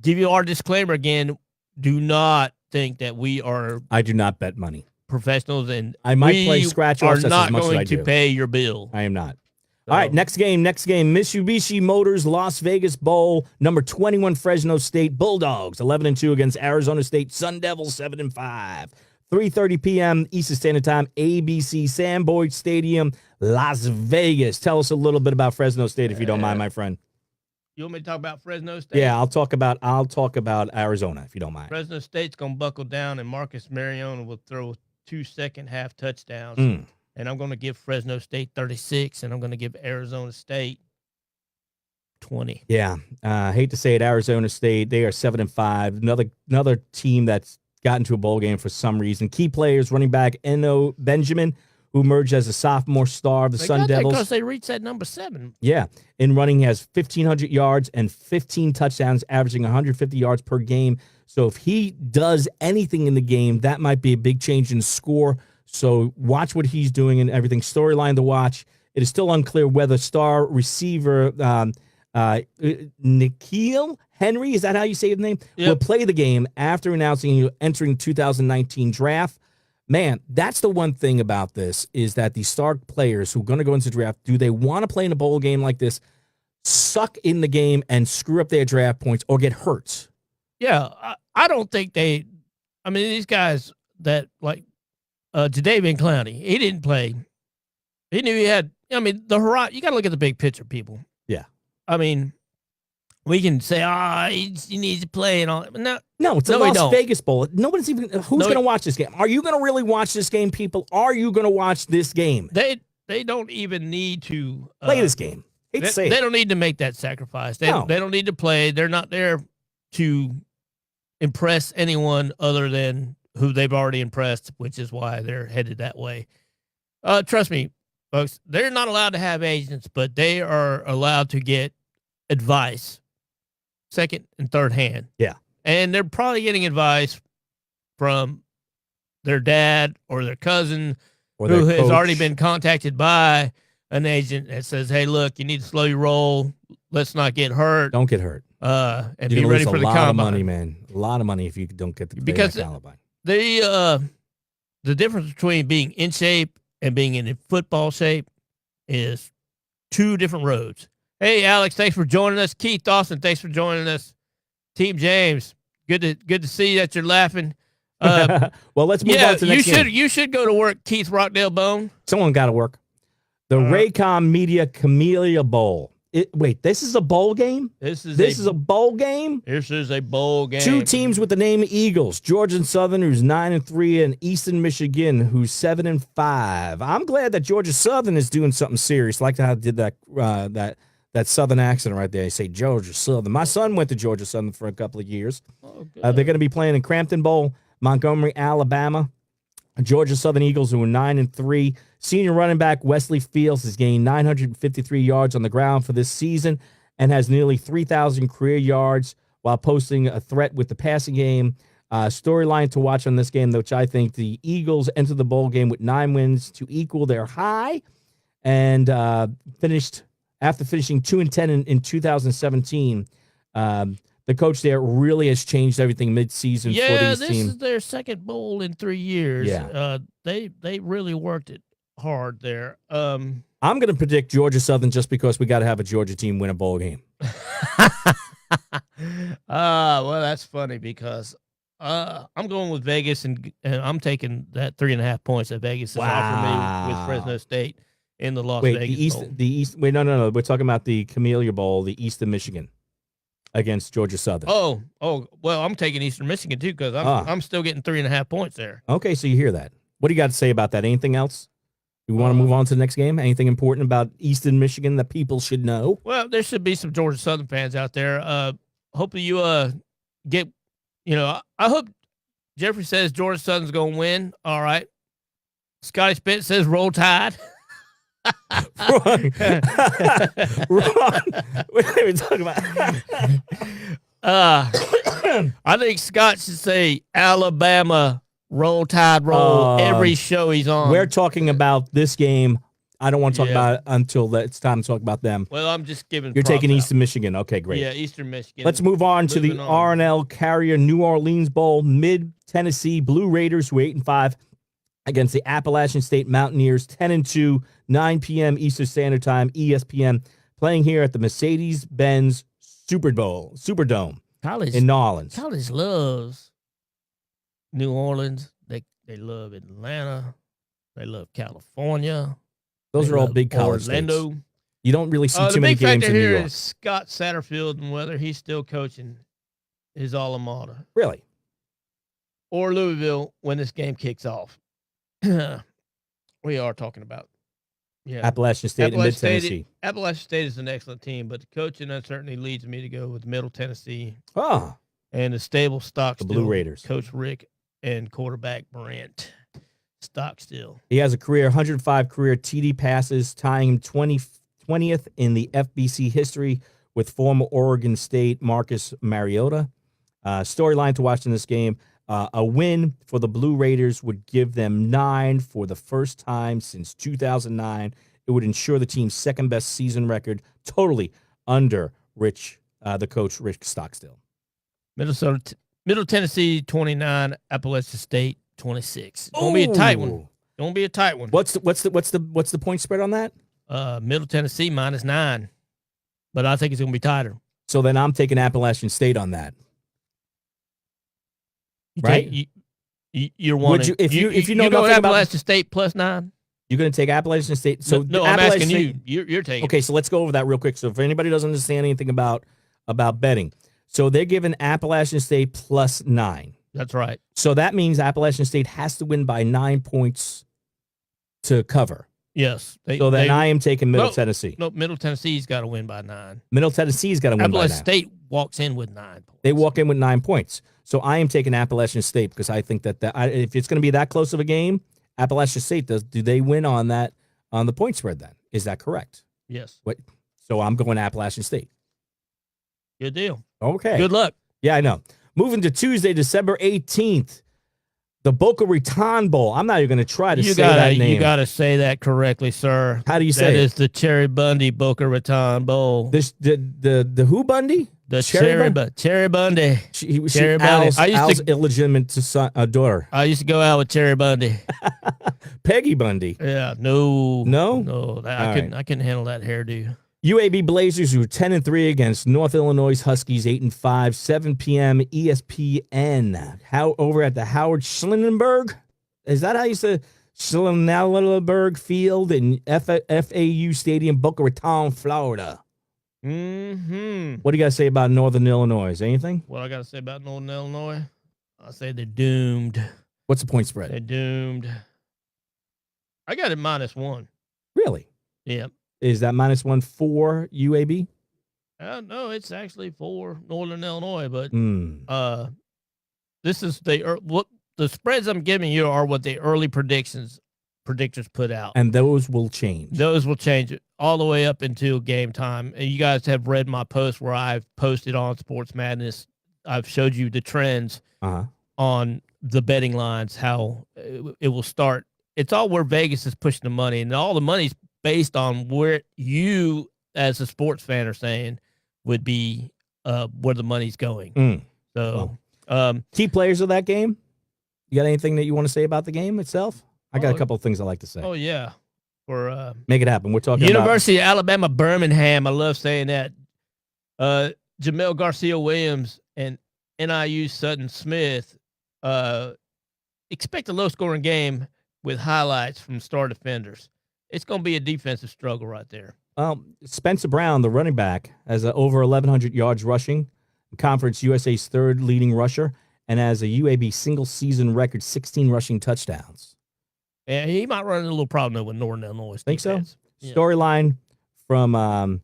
give you our disclaimer again. Do not think that we are. I do not bet money. Professionals, and I might play scratch offs. Are not going to pay your bill. I am not. So. All right, next game. Mitsubishi Motors Las Vegas Bowl, number 21 Fresno State Bulldogs, 11-2 against Arizona State Sun Devils, 7-5. 3:30 p.m. Eastern Standard Time, ABC Sam Boyd Stadium, Las Vegas. Tell us a little bit about Fresno State, if you don't mind, my friend. You want me to talk about Fresno State? Yeah, I'll talk about Arizona, if you don't mind. Fresno State's gonna buckle down, and Marcus Mariota will throw 2 second-half touchdowns. And I'm going to give Fresno State 36, and I'm going to give Arizona State 20. Yeah, I hate to say it, Arizona State, they are 7-5. Another team that's gotten to a bowl game for some reason. Key players, running back Eno Benjamin, who emerged as a sophomore star of the Sun Devils. Because they reached that number 7. Yeah, in running, he has 1,500 yards and 15 touchdowns, averaging 150 yards per game. So if he does anything in the game, that might be a big change in score. So watch what he's doing and everything. Storyline to watch. It is still unclear whether star receiver N'Keal Henry, is that how you say his name? Yep. Will play the game after announcing entering 2019 draft. Man, that's the one thing about this is that the star players who are going to go into the draft, do they want to play in a bowl game like this, suck in the game and screw up their draft points or get hurt? Yeah, I don't think they – I mean, these guys that like – Jadeveon Clowney, he didn't play. He knew he had. I mean, the horizon. You got to look at the big picture, people. Yeah. I mean, we can say, he needs to play and all. But no, it's a Las Vegas Bowl. Nobody's even. Who's going to watch this game? Are you going to really watch this game, people? Are you going to watch this game? They don't even need to play this game. They don't need to make that sacrifice. They don't need to play. They're not there to impress anyone other than who they've already impressed, which is why they're headed that way. Trust me, folks, they're not allowed to have agents, but they are allowed to get advice, second and third hand. Yeah. And they're probably getting advice from their dad or their cousin who has already been contacted by an agent that says, hey, look, you need to slow your roll. Let's not get hurt. Don't get hurt. And be ready for the combine. A lot of money, man. A lot of money if you don't get the combine. The difference between being in shape and being in football shape is 2 different roads. Hey, Alex, thanks for joining us. Keith Dawson, thanks for joining us. Team James, good to see that you're laughing. Well, let's move on to the next game. You should go to work, Keith Rockdale Bone. Someone got to work. The Raycom Media Camellia Bowl. Wait, this is a bowl game? This is a bowl game? This is a bowl game. 2 teams with the name Eagles. Georgia Southern, who's 9-3, and Eastern Michigan, who's 7-5. I'm glad that Georgia Southern is doing something serious, like how I did that that Southern accent right there. You say Georgia Southern. My son went to Georgia Southern for a couple of years. Oh, good. They're going to be playing in Crampton Bowl, Montgomery, Alabama. Georgia Southern Eagles, who are 9-3. Senior running back Wesley Fields has gained 953 yards on the ground for this season and has nearly 3,000 career yards while posting a threat with the passing game. Storyline to watch on this game, which I think the Eagles enter the bowl game with 9 wins to equal their high, and finished after finishing 2-10 in 2017. The coach there really has changed everything midseason for these this teams. is their second bowl in 3 years. Yeah. They really worked it hard there. I'm going to predict Georgia Southern just because we got to have a Georgia team win a bowl game. Well, that's funny because I'm going with Vegas, and I'm taking that 3.5 points that Vegas has offered me with Fresno State in the Las Vegas Bowl. Wait, no. We're talking about the Camellia Bowl, the East of Michigan against Georgia Southern. Oh, well, I'm taking Eastern Michigan too because I'm still getting 3.5 points there. Okay, so you hear that. What do you got to say about that? Anything else? You want to move on to the next game? Anything important about Eastern Michigan that people should know? Well, there should be some Georgia Southern fans out there. Hopefully you get, I hope Jeffrey says Georgia Southern's going to win. All right. Scotty Spence says roll tide. Wrong. Wrong. What are we talking about? I think Scott should say Alabama roll tide roll every show he's on. We're talking about this game. I don't want to talk about it until it's time to talk about them. Well, I'm just giving. You're taking out. Eastern Michigan. Okay, great. Yeah, Eastern Michigan. Let's move on to the R&L Carrier New Orleans Bowl. Mid-Tennessee Blue Raiders, who are 8-5, against the Appalachian State Mountaineers, 10-2, 9 p.m. Eastern Standard Time, ESPN, playing here at the Mercedes-Benz Superdome in New Orleans. College loves New Orleans. They love Atlanta. They love California. Those are all big college Orlando. states. You don't really see too many games in New York. The big factor here is Scott Satterfield and whether he's still coaching his alma mater. Really? Or Louisville when this game kicks off. We are talking about Appalachian State and Mid-Tennessee. Appalachian State is an excellent team, but the coaching certainly leads me to go with Middle Tennessee. Ah. And the stable Stockstill. The Blue Raiders. Coach Rick and quarterback Brent Stockstill. He has a 105 career TD passes, tying him 20th in the FBC history with former Oregon State Marcus Mariota. Storyline to watch in this game. A win for the Blue Raiders would give them 9 for the first time since 2009. It would ensure the team's second-best season record, totally under the coach, Rick Stockstill. Middle Tennessee, 29. Appalachian State, 26. Gonna be a tight one. Gonna be a tight one. What's the point spread on that? Middle Tennessee -9, but I think it's gonna be tighter. So then I'm taking Appalachian State on that. Right? You're wanting. If you know go nothing Appalachian State +9. You're going to take Appalachian State. So no, I'm asking you. You're taking. Okay, so let's go over that real quick. So if anybody doesn't understand anything about betting, so they're giving Appalachian State +9. That's right. So that means Appalachian State has to win by 9 points to cover. Yes. I am taking Middle Tennessee. No, Middle Tennessee's got to win by 9. Middle Tennessee's got to win by 9. Appalachian State walks in with 9 points. They walk in with 9 points. So I am taking Appalachian State because I think that if it's going to be that close of a game, Appalachian State do they win on the point spread then? Is that correct? Yes. So I'm going Appalachian State. Good deal. Okay. Good luck. Yeah, I know. Moving to Tuesday, December 18th, the Boca Raton Bowl. I'm not even going to try to say that name. You got to say that correctly, sir. How do you say it? That is the Cherry Bundy Boca Raton Bowl. The who Bundy? The Cherry Bundy. Cherry Bundy. Al's illegitimate daughter. I used to go out with Cherry Bundy. Peggy Bundy. Yeah, no. I couldn't handle that hairdo. UAB Blazers, who are 10-3 against North Illinois Huskies, 8-5, 7 p.m. ESPN. Over at the Howard Schlielenberg. Is that how you say Schlielenberg Field in FAU Stadium, Boca Raton, Florida? Mm-hmm. What do you got to say about Northern Illinois? Anything? What I got to say about Northern Illinois? I say they're doomed. What's the point spread? They're doomed. I got it -1. Really? Yeah. Is that -1 for UAB? No, it's actually for Northern Illinois, but Mm. this is what the spreads I'm giving you are what the early predictors put out. And those will change. Those will change it all the way up until game time. And you guys have read my post where I've posted on Sports Madness. I've showed you the trends on the betting lines, how it will start. It's all where Vegas is pushing the money, and all the money's based on where you, as a sports fan, are saying would be where the money's going. So, key players of that game. You got anything that you want to say about the game itself? I got a couple of things I like to say. Oh yeah, for make it happen. We're talking University of Alabama Birmingham. I love saying that. Jamel Garcia-Williams and NIU Sutton Smith. Expect a low-scoring game with highlights from star defenders. It's going to be a defensive struggle right there. Spencer Brown, the running back, has over 1,100 yards rushing, Conference USA's third leading rusher, and has a UAB single-season record 16 rushing touchdowns. Yeah, he might run into a little problem though with Northern Illinois. Think defense. so? Yeah. Storyline from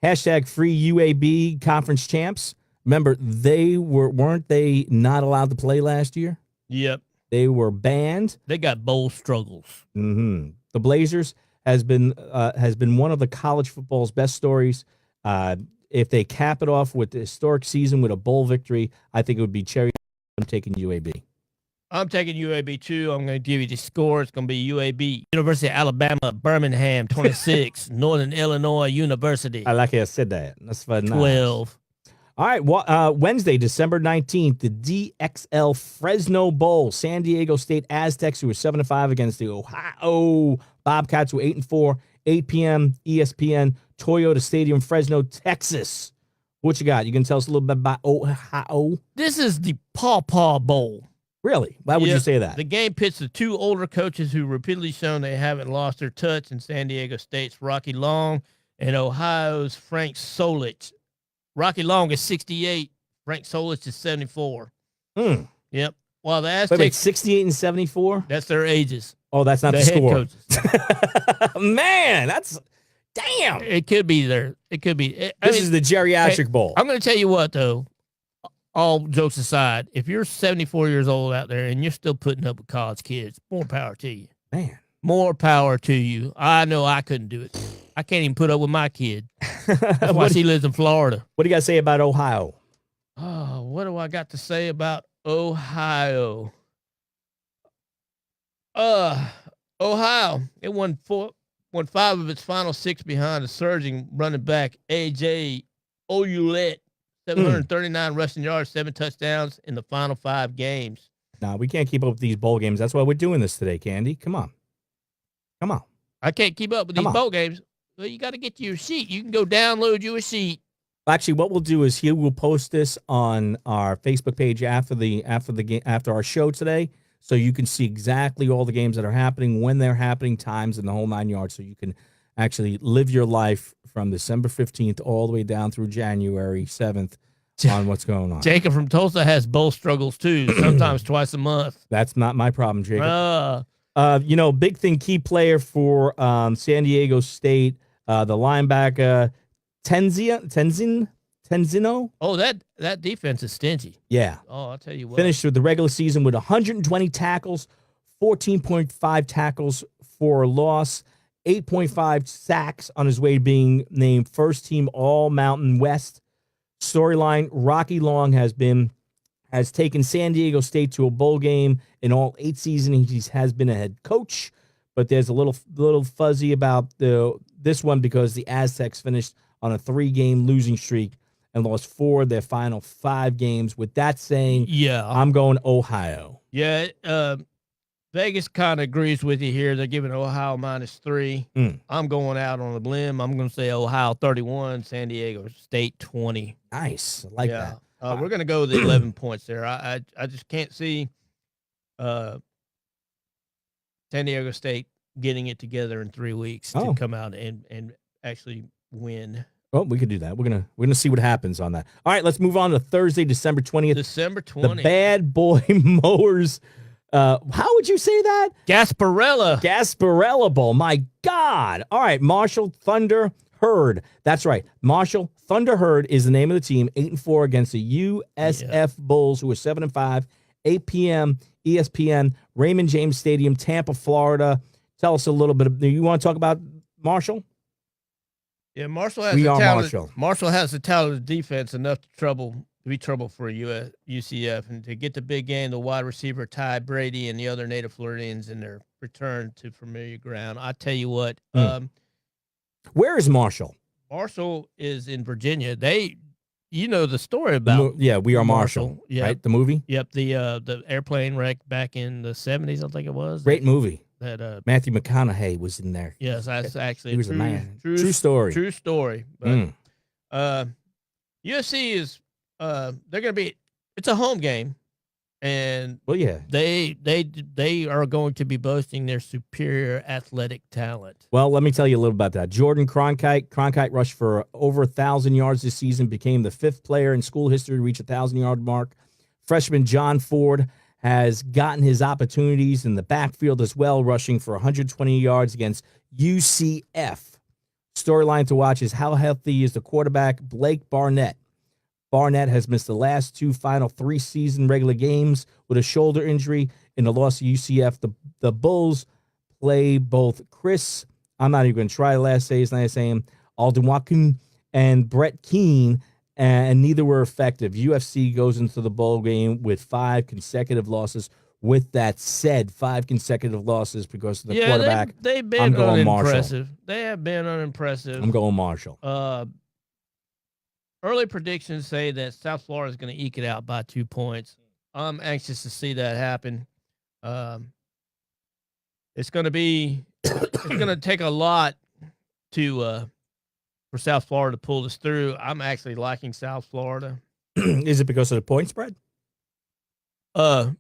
hashtag Free UAB Conference Champs. Remember, weren't they not allowed to play last year? Yep. They were banned. They got bowl struggles. Mm-hmm. The Blazers has been one of the college football's best stories. If they cap it off with the historic season with a bowl victory, I think it would be cherry. I'm taking UAB. I'm taking UAB too. I'm going to give you the score. It's going to be UAB. University of Alabama, Birmingham, 26. Northern Illinois University. I like how I said that. That's fun. 12. All right. Wednesday, December 19th, the DXL Fresno Bowl. San Diego State Aztecs, who were 7-5 against the Ohio Bobcats, who were 8-4. 8 p.m. ESPN, Toyota Stadium, Fresno, Texas. What you got? You can tell us a little bit about Ohio? This is the Paw Paw Bowl. Really? Why would you say that? The game pits the two older coaches who repeatedly shown they haven't lost their touch in San Diego State's Rocky Long and Ohio's Frank Solich. Rocky Long is 68. Frank Solich is 74. Yep. While the Aztecs... Wait, 68 and 74? That's their ages. Oh, that's not the head score. Coaches. Man, that's... Damn. It could be there. It could be. This is the geriatric bowl. I'm going to tell you what, though. All jokes aside, if you're 74 years old out there and you're still putting up with college kids, more power to you. Man. More power to you. I know I couldn't do it. I can't even put up with my kid. That's why she lives in Florida. What do you got to say about Ohio? Oh, what do I got to say about Ohio? Ohio, it won 5 of its final 6 behind a surging running back, A.J. Ouellette. 739 rushing yards, 7 touchdowns in the final 5 games. Nah, we can't keep up with these bowl games. That's why we're doing this today, Candy. Come on. I can't keep up with these bowl games. Well, you got to get your sheet. You can go download you a sheet. Actually, what we'll do is we'll post this on our Facebook page after our show today, so you can see exactly all the games that are happening, when they're happening, times, and the whole 9 yards, so you can actually live your life from December 15th all the way down through January 7th on what's going on. Jacob from Tulsa has bowl struggles too, sometimes twice a month. That's not my problem, Jacob. Big thing, key player for San Diego State, the linebacker Tenzino. Oh, that defense is stingy. Yeah. Oh, I'll tell you what. Finished with the regular season with 120 tackles, 14.5 tackles for a loss, 8.5 sacks on his way to being named first team All Mountain West. Storyline, Rocky Long has taken San Diego State to a bowl game in all 8 seasons. He has been a head coach, but there's a little fuzzy about this one because the Aztecs finished on a 3-game losing streak and lost 4 of their final 5 games. With that saying, I'm going Ohio. Yeah, Vegas kind of agrees with you here. They're giving Ohio -3. I'm going out on a limb. I'm going to say Ohio 31, San Diego State 20. Nice. I like that. We're going to go with the 11 points there. I just can't see San Diego State getting it together in 3 weeks to come out and actually win. Well, we could do that. We're gonna see what happens on that. All right, let's move on to Thursday, December 20th. December 20th. The Bad Boy Mowers How would you say that? Gasparilla. Gasparilla Bowl. My God. All right. Marshall Thunder Herd. That's right. Marshall Thunder Herd is the name of the team. 8-4 against the USF Bulls, who are 7-5. 8 p.m. ESPN, Raymond James Stadium, Tampa, Florida. Tell us a little bit. Do you want to talk about Marshall? Yeah, Marshall has Marshall has the talented defense enough to be trouble for UCF, and to get the big game, the wide receiver Ty Brady and the other native Floridians in their return to familiar ground. I tell you what, where is Marshall? Marshall is in Virginia. You know the story about We Are Marshall. Yep. Right, the movie. Yep, the airplane wreck back in the 70s, I think it was. Great movie. That Matthew McConaughey was in there. Yes, that's actually he was a man. True story. True story. But USC is they're gonna be. It's a home game, and they are going to be boasting their superior athletic talent. Well, let me tell you a little about that. Jordan Cronkite rushed for over 1,000 yards this season, became the 5th player in school history to reach 1,000-yard mark. Freshman John Ford has gotten his opportunities in the backfield as well, rushing for 120 yards against UCF. Storyline to watch is how healthy is the quarterback, Blake Barnett. Barnett has missed the last 2 final 3 season regular games with a shoulder injury in the loss to UCF. The Bulls play both Chris, I'm not even going to try the last say his last name, Aldenwakin, and Brett Keene, and neither were effective. UFC goes into the bowl game with 5 consecutive losses. With that said, 5 consecutive losses because of the quarterback. They've been unimpressive. They have been unimpressive. I'm going Marshall. Early predictions say that South Florida is going to eke it out by 2 points. I'm anxious to see that happen. It's going to take a lot for South Florida to pull this through. I'm actually liking South Florida. Is it because of the point spread? Yeah,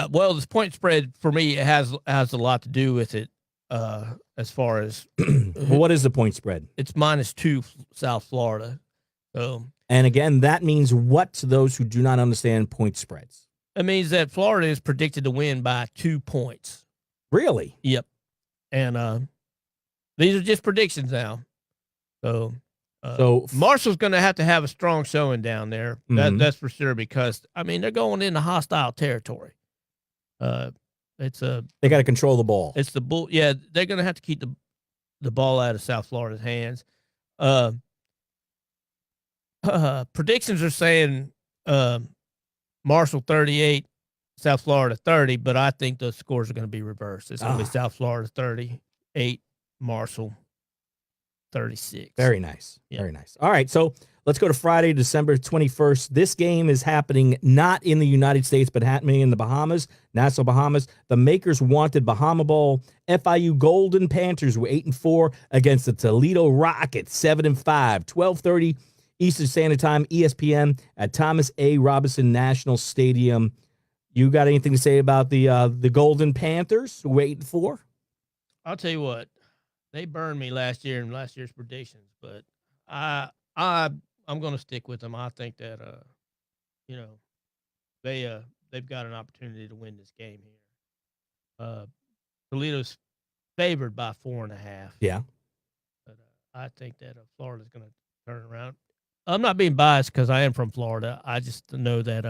well, this point spread for me has a lot to do with it. As far as well, what is the point spread? It's -2 South Florida. So, and again, that means what to those who do not understand point spreads? It means that Florida is predicted to win by 2 points. Really? Yep. And these are just predictions now. So Marshall's going to have a strong showing down there. That's for sure, because I mean they're going into hostile territory. They got to control the ball. It's the bull. Yeah, they're going to have to keep the ball out of South Florida's hands. Predictions are saying Marshall 38, South Florida 30, but I think the scores are going to be reversed. It's going to be South Florida 38, Marshall 36. Very nice. Yep. Very nice. All right, so let's go to Friday, December 21st. This game is happening not in the United States, but happening in the Bahamas, Nassau, Bahamas. The Makers Wanted Bahama Bowl. FIU Golden Panthers were 8-4 against the Toledo Rockets, 7-5. 12:30 Eastern Standard Time, ESPN at Thomas A. Robinson National Stadium. You got anything to say about the Golden Panthers who were 8-4? I'll tell you what. They burned me last year in last year's predictions, but I'm going to stick with them. I think that they've got an opportunity to win this game here. Toledo's favored by 4.5. Yeah, but I think that Florida's going to turn around. I'm not being biased because I am from Florida. I just know that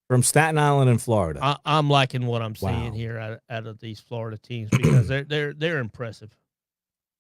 from Staten Island in Florida. I'm liking what I'm seeing here out of these Florida teams because they're impressive.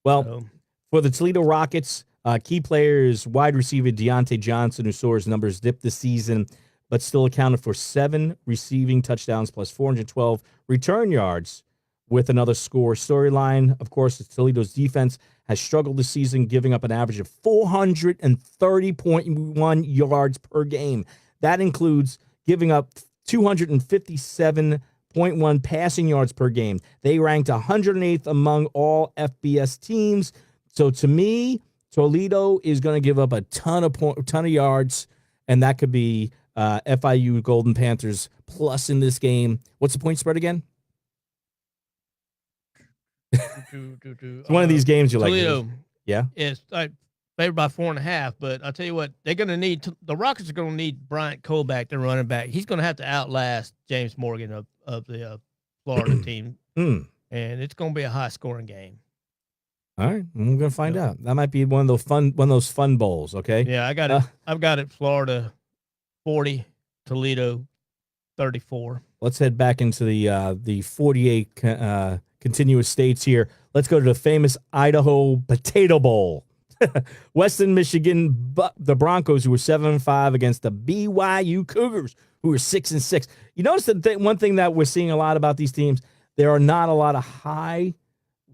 Well, for the Toledo Rockets, key players, wide receiver Deontay Johnson, who saw his numbers dip this season, but still accounted for 7 receiving touchdowns plus 412 return yards with another score. Storyline, of course, Toledo's defense has struggled this season, giving up an average of 430.1 yards per game. That includes giving up 257.1 passing yards per game. They ranked 108th among all FBS teams. So to me, Toledo is going to give up a ton of yards, and that could be FIU Golden Panthers plus in this game. What's the point spread again? It's one of these games you like. Toledo. Yeah. Yes. favored by 4.5. But I'll tell you what, they're going to need the Rockets are going to need Bryant Cole back, their running back. He's going to have to outlast James Morgan of the Florida team, and it's going to be a high scoring game. All right, we're gonna find out. That might be one of those fun bowls. Okay. Yeah, I got it. I've got it. Florida 40, Toledo 34. Let's head back into the 48 continuous states here. Let's go to the famous Idaho Potato Bowl. Western Michigan, the Broncos, who were 7-5 against the BYU Cougars, who were 6-6. You notice that one thing that we're seeing a lot about these teams, there are not a lot of high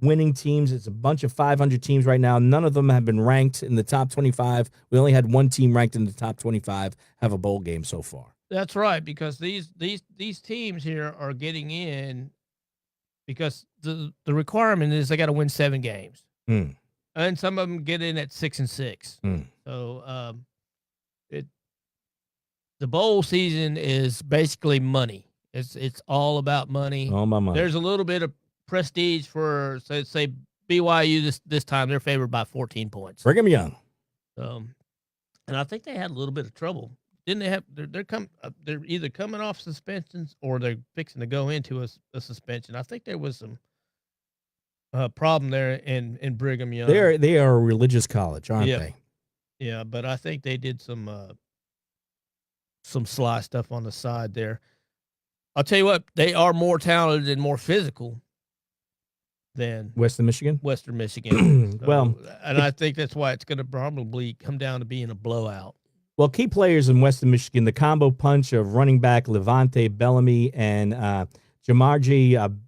winning teams. It's a bunch of 500 teams right now. None of them have been ranked in the top 25. We only had one team ranked in the top 25 have a bowl game so far. That's right, because these teams here are getting in because the requirement is they got to win 7 games, and some of them get in at 6-6. So the bowl season is basically money. It's all about money. All about money. There's a little bit of prestige for say BYU this time. They're favored by 14 points. Brigham Young. And I think they had a little bit of trouble. Didn't they have? They're either coming off suspensions or they're fixing to go into a suspension. I think there was some problem there in Brigham Young. They are a religious college, aren't they? Yeah, but I think they did some sly stuff on the side there. I'll tell you what, they are more talented and more physical than Western Michigan. So, and I think that's why it's going to probably come down to being a blowout. Well, key players in Western Michigan, the combo punch of running back Levante Bellamy and Jamarji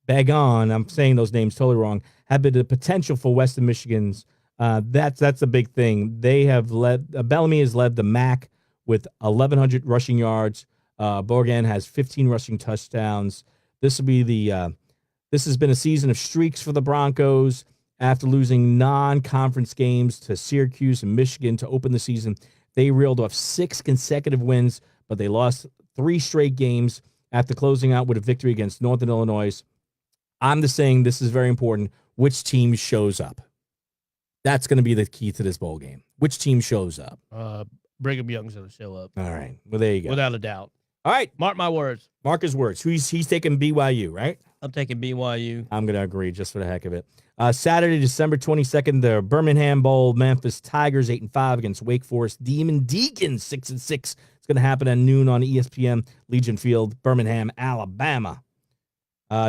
Bagon, I'm saying those names totally wrong, have been the potential for Western Michigan's. That's a big thing. They have led, Bellamy has led the MAC with 1,100 rushing yards. Borgan has 15 rushing touchdowns. This will be this has been a season of streaks for the Broncos after losing non-conference games to Syracuse and Michigan to open the season. They reeled off 6 consecutive wins, but they lost 3 straight games after closing out with a victory against Northern Illinois. I'm just saying this is very important. Which team shows up? That's going to be the key to this bowl game. Which team shows up? Brigham Young's going to show up. All right. Well, there you go. Without a doubt. All right. Mark my words. Mark his words. He's taking BYU, right? I'm taking BYU. I'm going to agree just for the heck of it. Saturday, December 22nd, the Birmingham Bowl, Memphis Tigers 8-5 against Wake Forest Demon Deacons 6-6. It's going to happen at noon on ESPN, Legion Field, Birmingham, Alabama.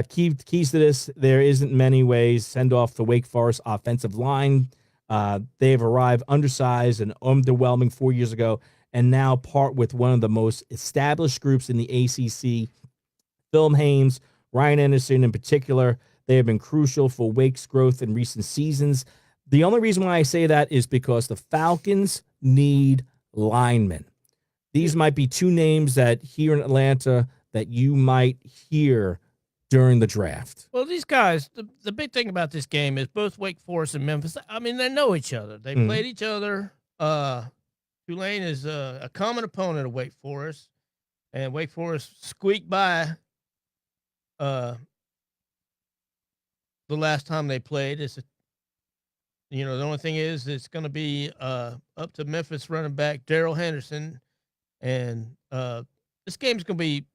Keys to this, there isn't many ways. Send off the Wake Forest offensive line. They have arrived undersized and underwhelming 4 years ago, and now part with one of the most established groups in the ACC. Phil Haynes, Ryan Anderson in particular, they have been crucial for Wake's growth in recent seasons. The only reason why I say that is because the Falcons need linemen. These might be 2 names that here in Atlanta that you might hear during the draft. Well, these guys, the big thing about this game is both Wake Forest and Memphis, I mean, they know each other. They played each other. Tulane is a common opponent of Wake Forest, and Wake Forest squeaked by the last time they played. The only thing is it's going to be up to Memphis running back Darrell Henderson, and this game's going to be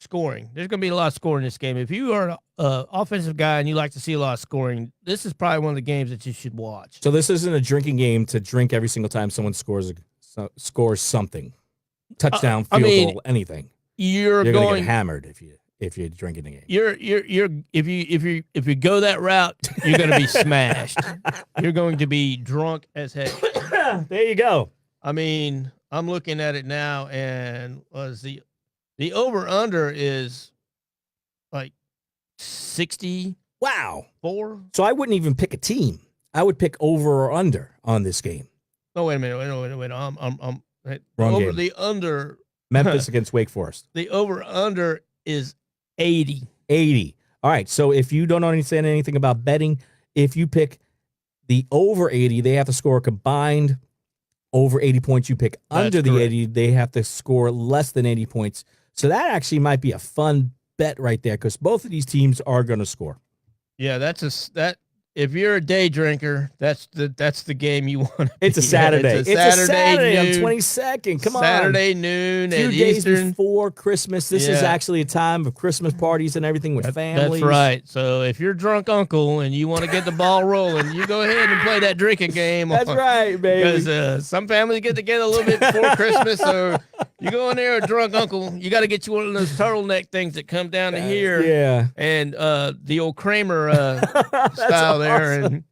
scoring. There's going to be a lot of scoring in this game. If you are an offensive guy and you like to see a lot of scoring, this is probably one of the games that you should watch. So this isn't a drinking game to drink every single time someone scores something, touchdown, field goal, anything. You're going to going get hammered if you're drinking the game. If you go that route, you're going to be smashed. You're going to be drunk as heck. There you go. I mean, I'm looking at it now, and the over-under is like 60. Wow. 4. So I wouldn't even pick a team. I would pick over or under on this game. Oh, wait a minute. Wait. I'm Wrong over game. the under. Memphis against Wake Forest. The over-under is 80. 80. All right. So if you don't understand anything about betting, if you pick the over 80, they have to score a combined over 80 points. You pick under the 80, they have to score less than 80 points. So that actually might be a fun bet right there because both of these teams are going to score. Yeah, that if you're a day drinker, that's the game you want. It's a Saturday. It's a Saturday on noon. 22nd. Come on. Saturday noon A few at days Eastern. before Christmas. This is actually a time of Christmas parties and everything with families. That's right. So if you're drunk uncle and you want to get the ball rolling, you go ahead and play that drinking game. That's right, baby. Because some families get together a little bit before Christmas. So you go in there, a drunk uncle, you got to get you one of those turtleneck things that come down to here. Yeah. And the old Kramer style there, and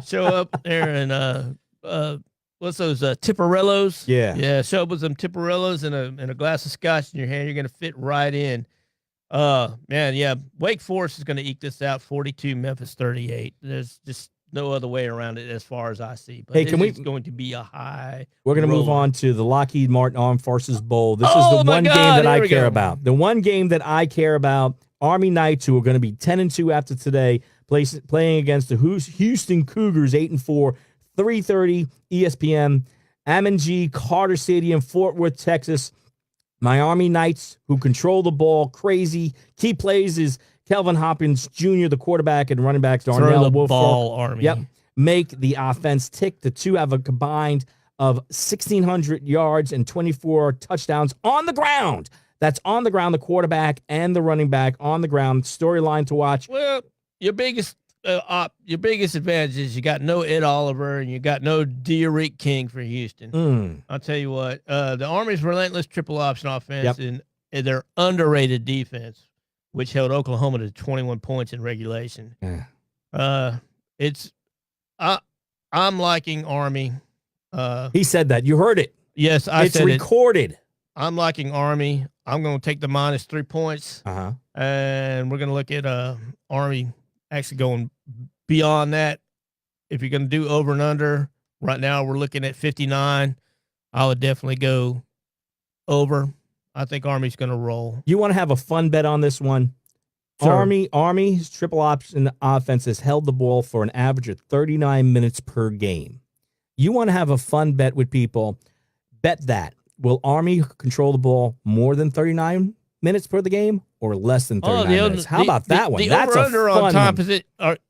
show up there and what's those Tipperellos? Yeah. Show up with some Tipperellos and a glass of scotch in your hand. You're gonna fit right in. Man, yeah. Wake Forest is gonna eke this out. 42, Memphis 38. There's just no other way around it as far as I see. But it's going to be a high. We're gonna move on to the Lockheed Martin Armed Forces Bowl. This is the one game that I care about. The one game that I care about. Army Knights, who are going to be 10-2 after today, playing against the Houston Cougars, 8-4, 3:30 ESPN, Ammon Carter Stadium, Fort Worth, Texas. My Army Knights, who control the ball, crazy. Key plays is Kelvin Hopkins Jr., the quarterback, and running backs Darnell Wolf. Army. Yep, make the offense tick. The two have a combined of 1,600 yards and 24 touchdowns on the ground. That's on the ground, the quarterback and the running back on the ground. Storyline to watch. Well, your biggest advantage is you got no Ed Oliver and you got no Dearic King for Houston. I'll tell you what, the Army's relentless triple option offense and their underrated defense, which held Oklahoma to 21 points in regulation. I'm liking Army. He said that. You heard it. Yes, it's recorded. I'm liking Army. I'm going to take the -3 points. And we're going to look at Army actually going beyond that. If you're going to do over and under, right now we're looking at 59. I would definitely go over. I think Army's going to roll. You want to have a fun bet on this one? Sure. Army's triple option offense has held the ball for an average of 39 minutes per game. You want to have a fun bet with people? Bet that. Will Army control the ball more than 39 minutes per the game or less than 39 minutes? How about that one? That's a fun on top of it.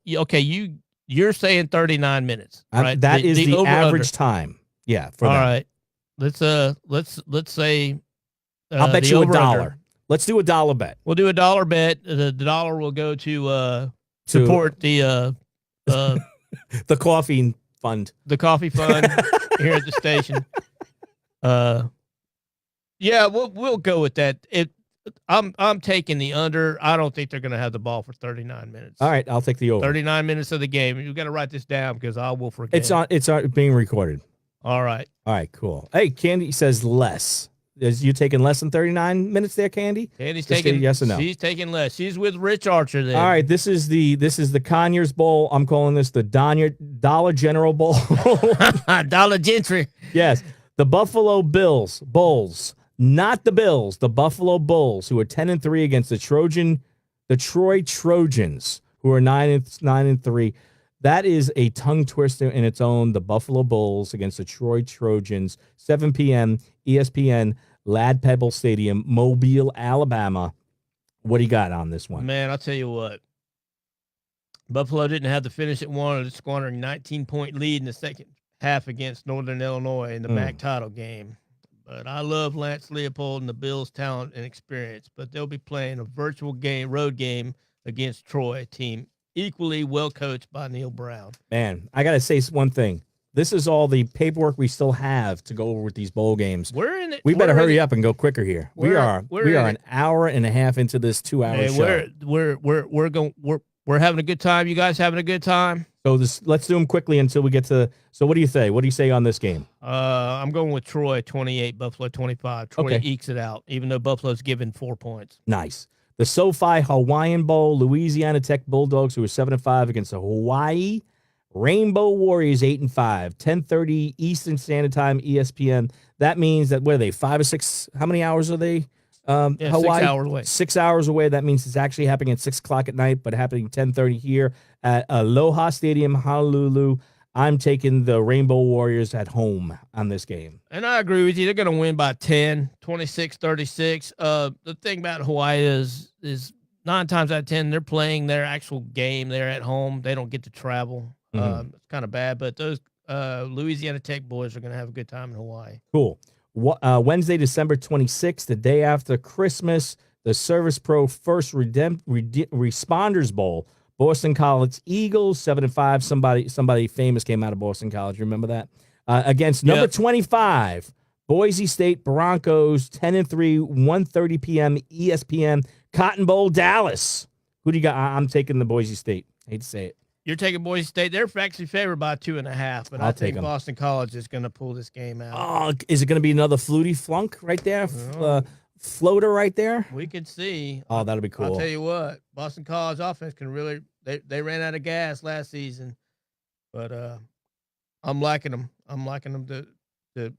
Okay, you're saying 39 minutes, right? That is the average time. Yeah. All right. Let's say I'll bet you $1. Let's do $1 bet. We'll do $1 bet. The dollar will go to support the the coffee fund. The coffee fund here at the station. Yeah, we'll go with that. I'm taking the under. I don't think they're going to have the ball for 39 minutes. All right, I'll take the over. 39 minutes of the game. You've got to write this down because I will forget. It's being recorded. All right, cool. Hey, Candy says less. Is you taking less than 39 minutes there, Candy? Candy's taking yes or no. She's taking less. She's with Rich Archer there. All right, this is the Conyers Bowl. I'm calling this the Dollar General Bowl. Dollar Gentry. Yes, the Buffalo Bulls, not the Bills. The Buffalo Bulls, who are 10-3 against the Troy Trojans, who are 9-3. That is a tongue twister in its own. The Buffalo Bulls against the Troy Trojans, 7 p.m. ESPN, Lad Pebble Stadium, Mobile, Alabama. What do you got on this one? Man, I'll tell you what. Buffalo didn't have the finish it wanted, squandering 19-point lead in the second half against Northern Illinois in the MAC title game. But I love Lance Leopold and the Bills' talent and experience, but they'll be playing a virtual road game against Troy, a team equally well coached by Neil Brown. Man, I got to say one thing. This is all the paperwork we still have to go over with these bowl games. We're in it. We better hurry up and go quicker here. We are an hour and a half into this 2-hour show. We're having a good time. You guys having a good time? So let's do them quickly until we get to. So what do you say? What do you say on this game? I'm going with Troy 28, Buffalo 25. Troy ekes it out, even though Buffalo's given 4 points. Nice. The SoFi Hawaiian Bowl, Louisiana Tech Bulldogs, who are 7-5 against the Hawaii Rainbow Warriors, 8-5, 10:30 Eastern Standard Time, ESPN. That means that what are they? 5 or 6? How many hours are they? Hawaii, 6 hours away. 6 hours away. That means it's actually happening at 6 o'clock at night, but happening 10:30 here at Aloha Stadium, Honolulu. I'm taking the Rainbow Warriors at home on this game. And I agree with you. They're going to win by 10, 26-36. The thing about Hawaii is 9 times out of 10, they're playing their actual game. They're at home. They don't get to travel. It's kind of bad, but those Louisiana Tech boys are going to have a good time in Hawaii. Cool. Wednesday, December 26th, the day after Christmas, the Service Pro First Responders Bowl. Boston College Eagles, 7-5. Somebody famous came out of Boston College. Remember that? Against number 25, Boise State Broncos, 10-3, 1:30 p.m. ESPN, Cotton Bowl, Dallas. Who do you got? I'm taking the Boise State. Hate to say it. You're taking Boise State. They're actually favored by 2.5, but I think Boston College is going to pull this game out. Oh, is it going to be another fluty flunk right there? Floater right there? We could see. Oh, that'll be cool. I'll tell you what, Boston College offense can really they ran out of gas last season, but I'm liking them. I'm liking them to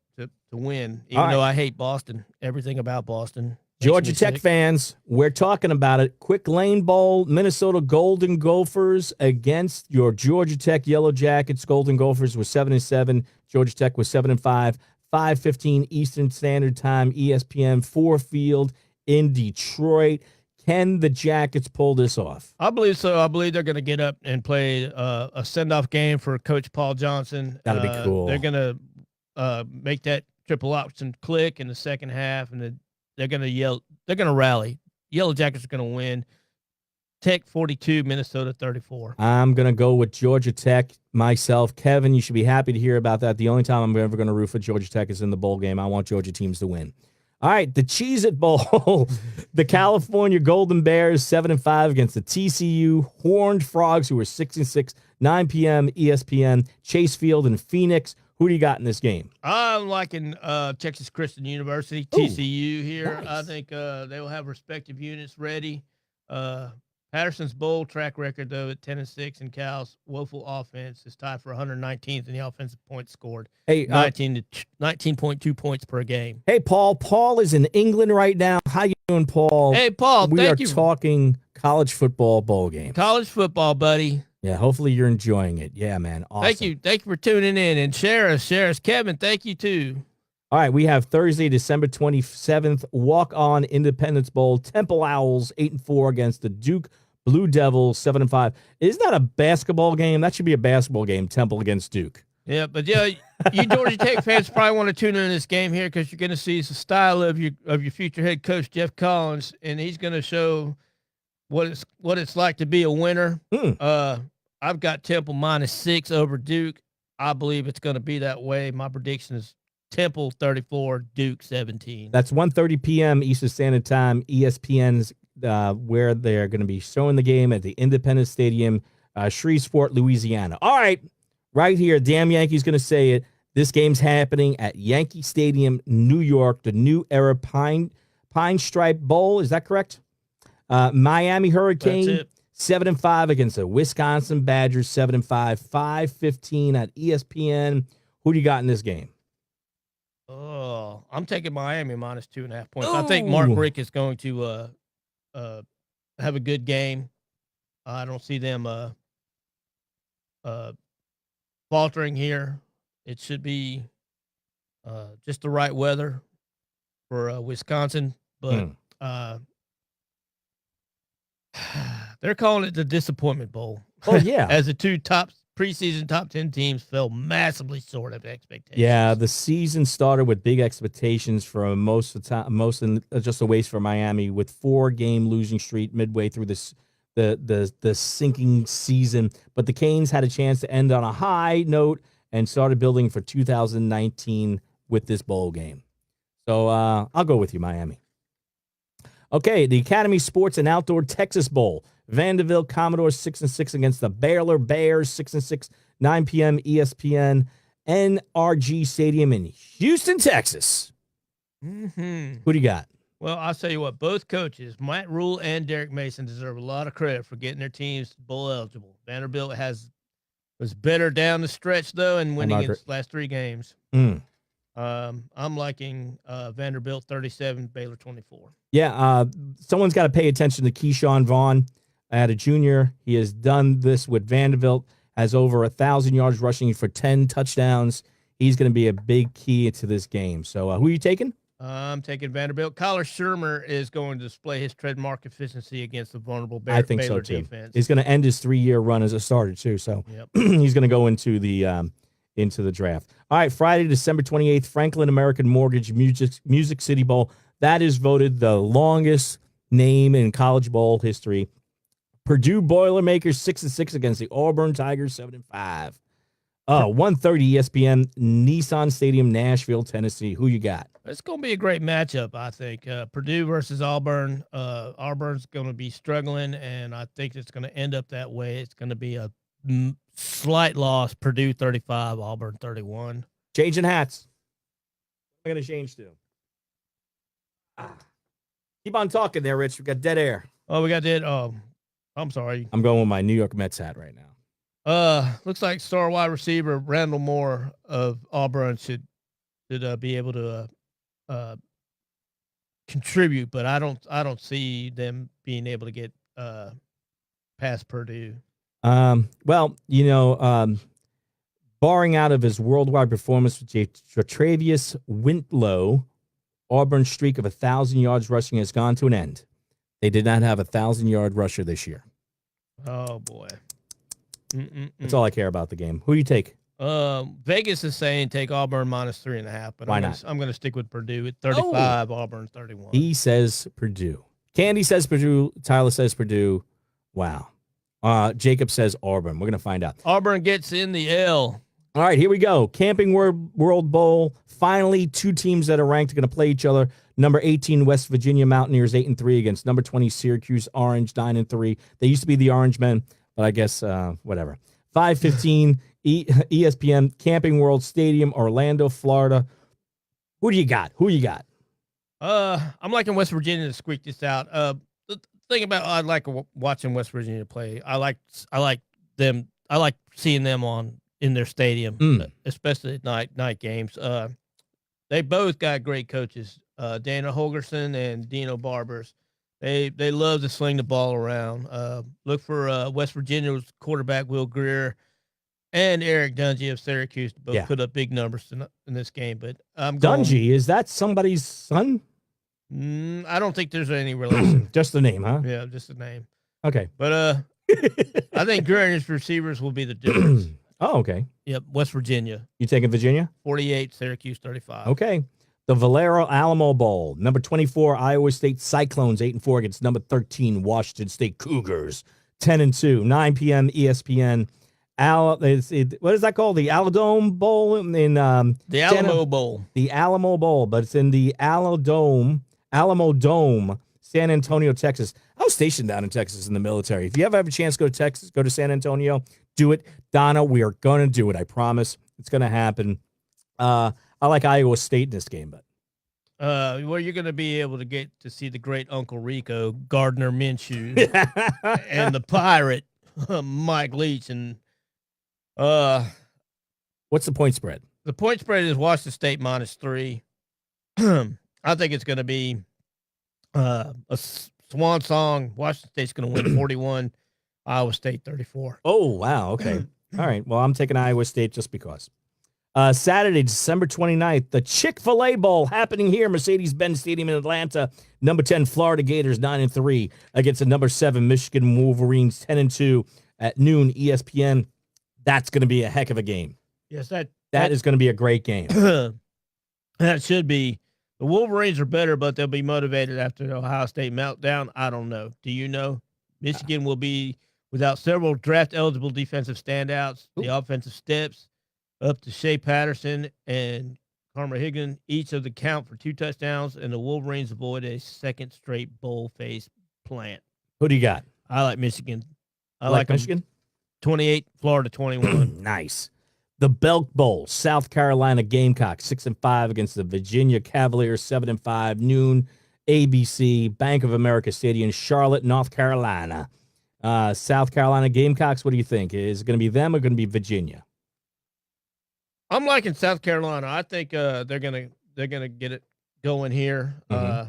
win, even though I hate Boston. Everything about Boston. Georgia Tech fans, we're talking about it. Quick Lane Bowl, Minnesota Golden Gophers against your Georgia Tech Yellow Jackets. Golden Gophers were 7-7. Georgia Tech was 7-5. 5:15 Eastern Standard Time, ESPN, Ford Field in Detroit. Can the Jackets pull this off? I believe so. I believe they're going to get up and play a send-off game for Coach Paul Johnson. That'll be cool. They're going to make that triple option click in the second half, and they're going to yell. They're going to rally. Yellow Jackets are going to win. Tech 42, Minnesota 34. I'm going to go with Georgia Tech myself. Kevin, you should be happy to hear about that. The only time I'm ever going to root for Georgia Tech is in the bowl game. I want Georgia teams to win. All right, the Cheez-It Bowl. The California Golden Bears 7-5 against the TCU Horned Frogs, who are 6-6, 9 p.m. ESPN, Chase Field in Phoenix. Who do you got in this game? I'm liking Texas Christian University, TCU here. Nice. I think they will have respective units ready. Patterson's bowl track record, though, at 10-6, and Cal's woeful offense is tied for 119th in the offensive points scored. Hey, 19.2 points per game. Hey, Paul. Paul is in England right now. How you doing, Paul? Hey, Paul. We are talking college football bowl game. College football, buddy. Yeah, hopefully you're enjoying it. Yeah, man. Awesome. Thank you for tuning in, and share us. Kevin, thank you too. All right, we have Thursday, December 27th, walk-on Independence Bowl. Temple Owls 8-4 against the Duke Blue Devils 7-5. Is that a basketball game? That should be a basketball game. Temple against Duke. Yeah, but you Georgia Tech fans probably want to tune in this game here because you're going to see the style of your future head coach Jeff Collins, and he's going to show what it's like to be a winner. I've got Temple -6 over Duke. I believe it's going to be that way. My prediction is Temple 34, Duke 17. That's 1:30 p.m. Eastern Standard Time. ESPN's where they're going to be showing the game at the Independence Stadium, Shreveport, Louisiana. All right here, damn Yankees going to say it. This game's happening at Yankee Stadium, New York, the New Era Pine Stripe Bowl. Is that correct? Miami Hurricane 7-5 against the Wisconsin Badgers 7-5, 5:15 at ESPN. Who do you got in this game? Oh, I'm taking Miami -2.5 points. I think Mark Richt is going to have a good game. I don't see them faltering here. It should be just the right weather for Wisconsin, but they're calling it the Disappointment Bowl. Oh, yeah. As the two preseason top 10 teams fell massively short of expectations. Yeah, the season started with big expectations for most of the time, just a waste for Miami with 4-game losing streak midway through the sinking season. But the Canes had a chance to end on a high note and started building for 2019 with this bowl game. So I'll go with you, Miami. Okay, the Academy Sports and Outdoor Texas Bowl. Vanderbilt Commodores 6-6 against the Baylor Bears 6-6, 9 p.m. ESPN, NRG Stadium in Houston, Texas. Mm-hmm. Who do you got? Well, I'll tell you what, both coaches, Matt Rule and Derek Mason, deserve a lot of credit for getting their teams bowl eligible. Vanderbilt was better down the stretch, though, and winning its last 3 games. I'm liking Vanderbilt 37, Baylor 24. Yeah, someone's got to pay attention to Keyshawn Vaughn. At a junior, he has done this with Vanderbilt, has over 1,000 yards rushing for 10 touchdowns. He's going to be a big key to this game. So who are you taking? I'm taking Vanderbilt. Kyler Shermer is going to display his trademark efficiency against the vulnerable I think Baylor so too. defense. He's going to end his 3-year run as a starter too. So Yep. he's going to go into the draft. All right, Friday, December 28th, Franklin American Mortgage Music City Bowl. That is voted the longest name in college bowl history. Purdue Boilermakers 6-6 against the Auburn Tigers 7-5. 1:30 ESPN, Nissan Stadium, Nashville, Tennessee. Who you got? It's going to be a great matchup, I think. Purdue versus Auburn. Auburn's going to be struggling, and I think it's going to end up that way. It's going to be a slight loss. Purdue 35, Auburn 31. Changing hats. What am I going to change to? Keep on talking there, Rich. We got dead air. Oh, we got that. I'm sorry. I'm going with my New York Mets hat right now. Looks like star wide receiver Randall Moore of Auburn should be able to contribute, but I don't see them being able to get past Purdue. Well, barring out of his worldwide performance with Travius Wintlow, Auburn's streak of 1,000 yards rushing has gone to an end. They did not have a 1,000-yard rusher this year. Oh boy. That's all I care about the game. Who do you take? Vegas is saying take Auburn minus 3.5, but Why not? I'm going to stick with Purdue at 35. Auburn 31. He says Purdue. Candy says Purdue. Tyler says Purdue. Wow. Jacob says Auburn. We're going to find out. Auburn gets in the L. All right, here we go. Camping World Bowl. Finally, two teams that are ranked are going to play each other. Number 18, West Virginia Mountaineers 8-3 against number 20, Syracuse Orange 9-3. They used to be the Orange Men, but I guess whatever. 5:15 ESPN Camping World Stadium, Orlando, Florida. Who do you got? I'm liking West Virginia to squeak this out. The thing about I like watching West Virginia play. I like them. I like seeing them in their stadium, especially at night games. They both got great coaches, Dana Holgerson and Dino Barbers. They love to sling the ball around. Look for West Virginia's quarterback Will Greer and Eric Dungy of Syracuse to both put up big numbers in this game. But Dungy, is that somebody's son? I don't think there's any relation. Just the name, huh? Yeah, just the name. Okay. But I think Greer and his receivers will be the difference. Oh, okay. Yep, West Virginia. You taking Virginia? 48, Syracuse 35. Okay. The Valero Alamo Bowl. Number 24, Iowa State Cyclones 8-4 against number 13, Washington State Cougars 10-2. 9 p.m. ESPN. What is that called? The Aladome Bowl in the Alamo Bowl. The Alamo Bowl, but it's in the Alamo Dome, San Antonio, Texas. I was stationed down in Texas in the military. If you ever have a chance to go to Texas, go to San Antonio, do it. Donna, we are going to do it. I promise. It's going to happen. I like Iowa State in this game, but. Well, you're going to be able to get to see the great Uncle Rico, Gardner Minshew, and the Pirate, Mike Leach. And what's the point spread? The point spread is Washington State -3. I think it's going to be a swan song. Washington State's going to win 41, Iowa State 34. Oh, wow. Okay. All right. Well, I'm taking Iowa State just because. Saturday, December 29th, the Chick-fil-A Bowl happening here, Mercedes-Benz Stadium in Atlanta. Number 10, Florida Gators 9-3 against the number 7, Michigan Wolverines 10-2 at noon, ESPN. That's going to be a heck of a game. Yes, that is going to be a great game. That should be. The Wolverines are better, but they'll be motivated after the Ohio State meltdown. I don't know. Do you know? Michigan will be without several draft-eligible defensive standouts. The offensive steps up to Shea Patterson and Karma Higgin, each of the count for 2 touchdowns, and the Wolverines avoid a second straight bowl face plant. Who do you got? I like Michigan. I like Michigan? 28, Florida 21. Nice. The Belk Bowl, South Carolina Gamecocks 6-5 against the Virginia Cavaliers 7-5, noon, ABC, Bank of America Stadium, Charlotte, North Carolina. South Carolina Gamecocks, what do you think? Is it going to be them or going to be Virginia? I'm liking South Carolina. I think they're gonna get it going here. I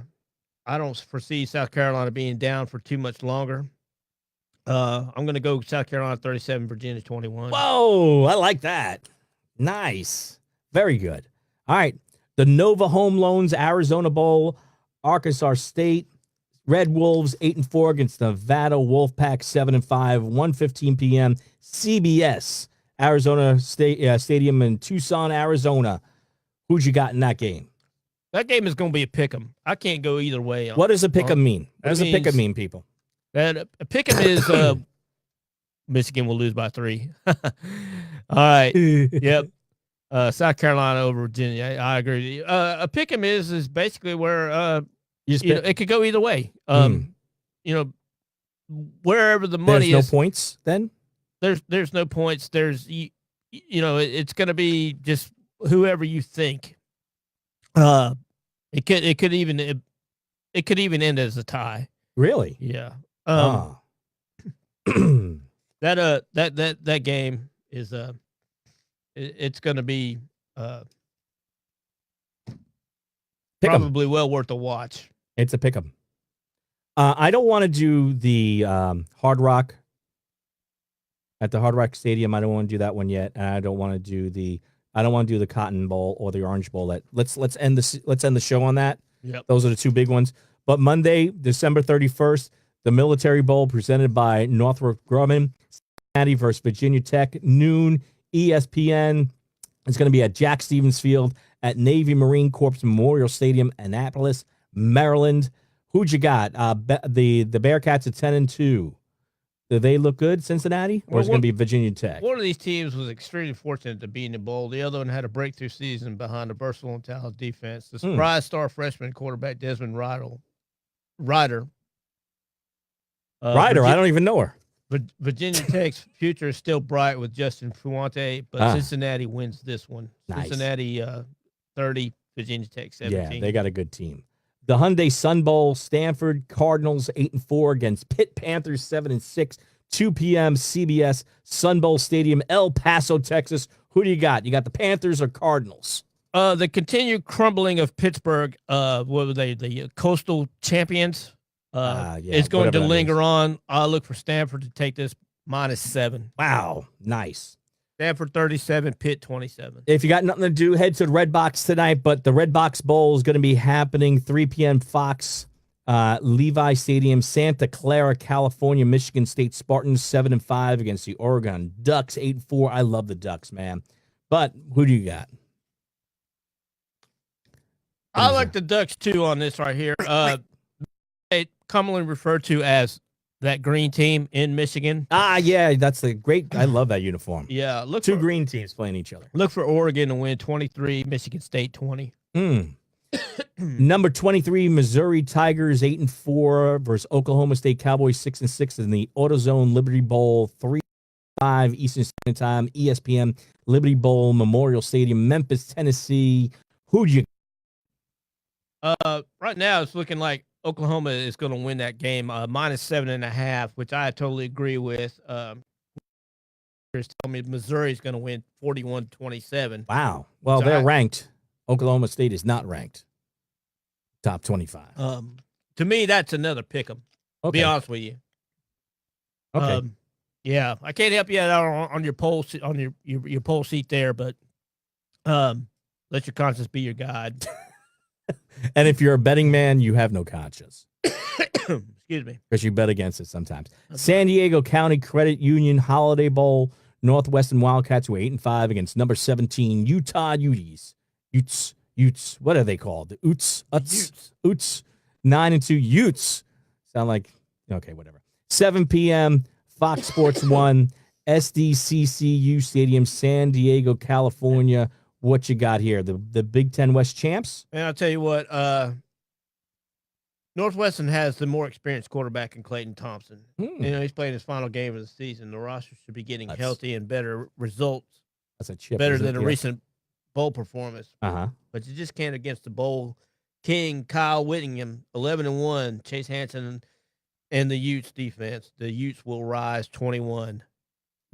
don't foresee South Carolina being down for too much longer. I'm gonna go South Carolina 37, Virginia 21. Whoa, I like that. Nice, very good. All right, The Nova Home Loans Arizona Bowl, Arkansas State, Red Wolves 8-4 against Nevada Wolfpack 7-5, 1:15 p.m. CBS Arizona Stadium in Tucson, Arizona. Who'd you got in that game? That game is going to be a pick'em. I can't go either way. What does a pick'em mean? What does a pick'em mean, people? That a pick'em is Michigan will lose by 3. All right. Yep. South Carolina over Virginia. I agree. A pick'em is basically where it could go either way. Wherever the money there's is. No points then? There's no points. It's going to be just whoever you think. It could even end as a tie. Really? Yeah. That game is it's going to be probably well worth a watch. It's a pick'em. I don't want to do the Hard Rock at the Hard Rock Stadium. I don't want to do that one yet, and I don't want to do the Cotton Bowl or the Orange Bowl. Let's end the show on that. Yep. Those are the two big ones. But Monday, December 31st, the Military Bowl presented by Northrop Grumman, Cincinnati versus Virginia Tech, noon, ESPN. It's going to be at Jack Stevens Field at Navy Marine Corps Memorial Stadium, Annapolis, Maryland. Who'd you got? The Bearcats at 10-2. Do they look good, Cincinnati, or is it going to be Virginia Tech? One of these teams was extremely fortunate to be in the bowl. The other one had a breakthrough season behind a versatile and talented defense. The surprise star freshman quarterback Desmond Ryder. I don't even know her. Virginia Tech's future is still bright with Justin Fuente, but Cincinnati wins this one. Nice. Cincinnati 30, Virginia Tech 17. Yeah, they got a good team. The Hyundai Sun Bowl, Stanford Cardinals 8-4 against Pitt Panthers 7-6, 2 p.m. CBS Sun Bowl Stadium, El Paso, Texas. Who do you got? You got the Panthers or Cardinals? The continued crumbling of Pittsburgh, what were they? The Coastal Champions. It's going to linger on. I'll look for Stanford to take this -7. Wow, nice. Stanford 37, Pitt 27. If you got nothing to do, head to the Red Box tonight. But the Red Box Bowl is going to be happening 3 p.m. Fox, Levi Stadium, Santa Clara, California. Michigan State Spartans 7-5 against the Oregon Ducks 8-4. I love the Ducks, man. But who do you got? I like the Ducks too on this right here. Commonly referred to as that green team in Michigan. Yeah, that's the great. I love that uniform. Yeah, look two green teams playing each other. Look for Oregon to win 23, Michigan State 20. Number 23, Missouri Tigers 8-4 versus Oklahoma State Cowboys 6-6 in the AutoZone Liberty Bowl 3-5 Eastern Standard Time, ESPN Liberty Bowl Memorial Stadium, Memphis, Tennessee. Who'd you? Right now it's looking like Oklahoma is going to win that game, -7.5, which I totally agree with. Telling me Missouri is going to win 41-27. Wow. Well, they're ranked. Oklahoma State is not ranked. Top 25. To me, that's another pick 'em. Okay. Be honest with you. Okay. Yeah, I can't help you out on your poll on your poll seat there, but let your conscience be your guide. And if you're a betting man, you have no conscience. Excuse me. Because you bet against it sometimes. Okay. San Diego County Credit Union Holiday Bowl, Northwestern Wildcats were 8-5 against number 17 Utah Utes. Utes. What are they called? The Utes. 9-2 Utes. Sound like okay, whatever. 7 p.m. Fox Sports 1, SDCCU Stadium, San Diego, California. What you got here? The Big Ten West champs? And I'll tell you what, Northwestern has the more experienced quarterback in Clayton Thompson. He's playing his final game of the season. The roster should be getting healthy and better results. That's a chip. Better than a recent bowl performance. But you just can't against the bowl king, Kyle Whittingham, 11-1, Chase Hansen, and the Utes defense. The Utes will rise 21.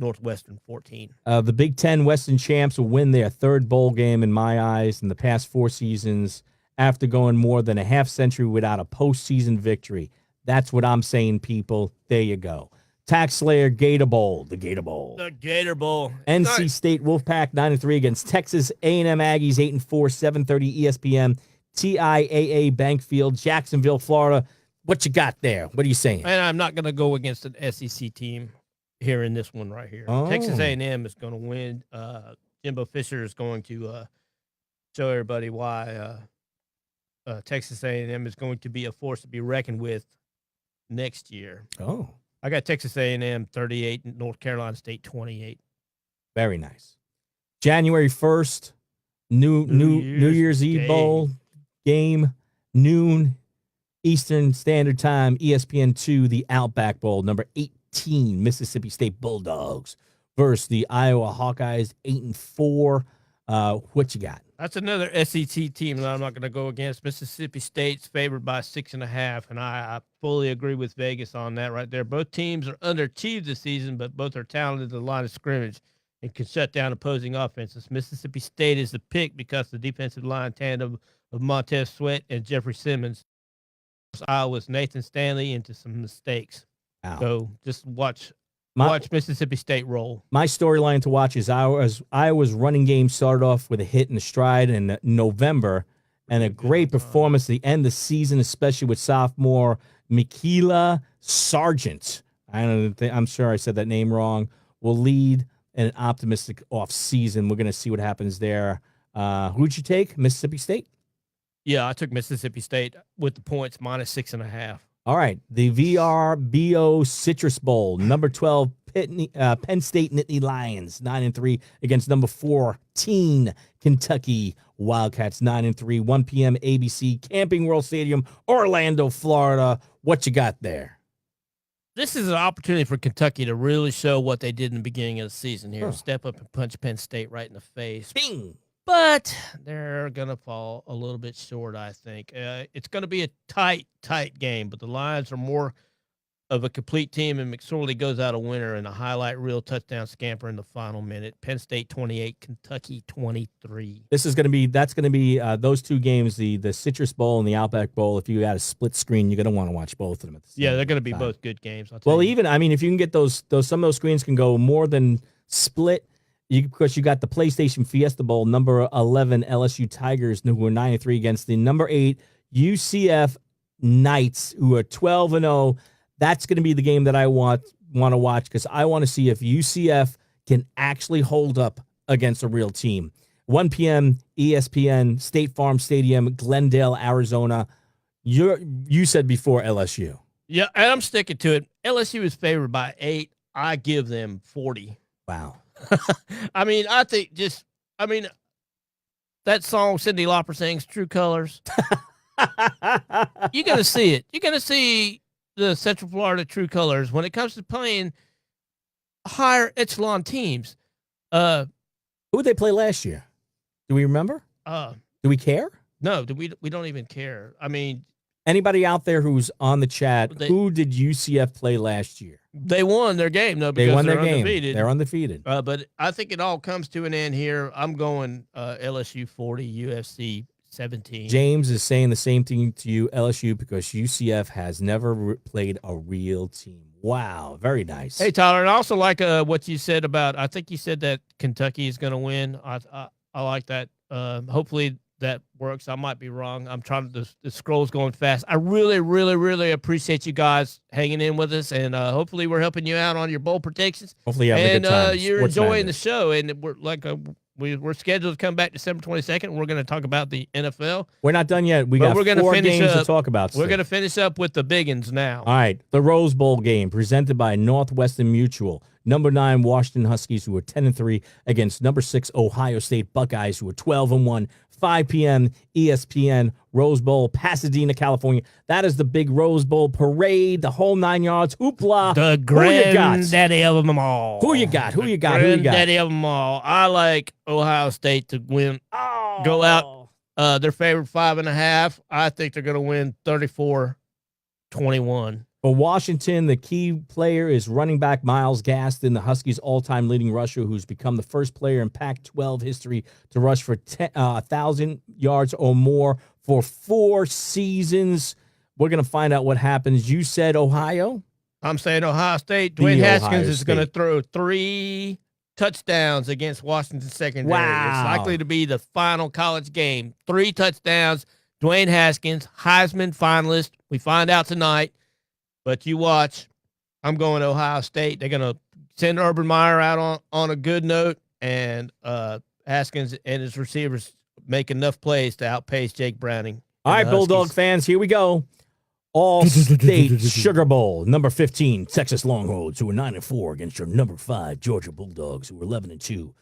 Northwestern 14. The Big Ten Western champs will win their third bowl game in my eyes in the past 4 seasons after going more than a half century without a postseason victory. That's what I'm saying, people. There you go. Tax Slayer Gator Bowl, the Gator Bowl. The Gator Bowl. NC State Wolfpack 9-3 against Texas A&M Aggies 8-4, 7:30 ESPN. TIAA Bankfield, Jacksonville, Florida. What you got there? What are you saying? And I'm not going to go against an SEC team here in this one right here. Oh. Texas A&M is going to win. Jimbo Fisher is going to show everybody why Texas A&M is going to be a force to be reckoned with next year. Oh, I got Texas A&M 38 and North Carolina State 28. very nice. January 1st, New Year's Eve Bowl game, noon Eastern Standard Time, ESPN2, the Outback Bowl, number 18, Mississippi State Bulldogs versus the Iowa Hawkeyes, 8-4. What you got? That's another SEC team that I'm not going to go against. Mississippi State's favored by 6.5, and I fully agree with Vegas on that right there. Both teams are underachieved this season, but both are talented at the line of scrimmage and can shut down opposing offenses. Mississippi State is the pick because the defensive line tandem of Madnezz Sweat and Jeffrey Simmons. Iowa's Nathan Stanley into some mistakes. Wow. So just watch Mississippi State roll. My storyline to watch is Iowa's running game started off with a hit in the stride in November, and a great performance at the end of the season, especially with sophomore Michaela Sargent. I'm sure I said that name wrong. Will lead an optimistic offseason. We're going to see what happens there. Who'd you take? Mississippi State? Yeah, I took Mississippi State with the points minus 6.5. All right, the VRBO Citrus Bowl, number 12, Penn State Nittany Lions, 9-3 against number 14, Kentucky Wildcats, 9-3, 1 p.m. ABC, Camping World Stadium, Orlando, Florida. What you got there? This is an opportunity for Kentucky to really show what they did in the beginning of the season here. Huh. Step up and punch Penn State right in the face. Bing! But they're going to fall a little bit short, I think. It's going to be a tight game, but the Lions are more of a complete team, and McSorley goes out a winner in a highlight reel touchdown scamper in the final minute. Penn State 28, Kentucky 23. That's going to be those two games, the Citrus Bowl and the Outback Bowl. If you got a split screen, you're going to want to watch both of them at the same Yeah, they're going to be time. both good games. I'll tell Well, you. even, if you can get those some of those screens can go more than split. Because you got the PlayStation Fiesta Bowl, number 11 LSU Tigers, who were 9-3 against the number 8 UCF Knights, who are 12-0. That's going to be the game that I want to watch because I want to see if UCF can actually hold up against a real team. 1 p.m. ESPN, State Farm Stadium, Glendale, Arizona. You said before LSU. Yeah, and I'm sticking to it. LSU is favored by 8. I give them 40. Wow. I mean, that song Cyndi Lauper sings, True Colors. You're going to see it. You're going to see the Central Florida True Colors when it comes to playing higher echelon teams. Who did they play last year? Do we remember? Do we care? No, we don't even care. I mean, anybody out there who's on the chat, who did UCF play last year? They won their game, though, because they won their they're game. Undefeated. They're undefeated. But I think it all comes to an end here. I'm going LSU 40, UFC 17. James is saying the same thing to you, LSU, because UCF has never played a real team. Wow, very nice. Hey, Tyler, and I also like what you said about, I think you said that Kentucky is going to win. I like that. Hopefully that works. I might be wrong. I'm trying to, the scroll's going fast. I really, really, really appreciate you guys hanging in with us, and hopefully we're helping you out on your bowl predictions. Hopefully you have a good time. You're enjoying the show, and we're scheduled to come back December 22nd. We're going to talk about the NFL. We're not done yet. We're going to 4 games to talk about. We're going to finish up with the biggins now. All right. The Rose Bowl game presented by Northwestern Mutual. Number 9 Washington Huskies, who are 10-3 against number 6 Ohio State Buckeyes, who are 12-1. 5 p.m. ESPN Rose Bowl, Pasadena, California. That is the big Rose Bowl parade, the whole 9 yards. Hoopla. The granddaddy of them all. Who you got? Granddaddy of them all. I like Ohio State to win. Oh. Go out. They're favored 5.5. I think they're going to win 34-21. For Washington, the key player is running back Myles Gaston, the Huskies' all-time leading rusher, who's become the first player in Pac-12 history to rush for 1,000 yards or more for 4 seasons. We're going to find out what happens. You said Ohio? I'm saying Ohio State. The Dwayne Ohio Haskins is going to State. throw 3 touchdowns against Washington secondary. Wow. It's likely to be the final college game. 3 touchdowns. Dwayne Haskins, Heisman finalist. We find out tonight. But you watch. I'm going to Ohio State. They're going to send Urban Meyer out on a good note, and Haskins and his receivers make enough plays to outpace Jake Browning. All right, Bulldog fans, here we go. All-State Sugar Bowl, number 15, Texas Longhorns, who are 9-4 against your number 5 Georgia Bulldogs, who are 11-2.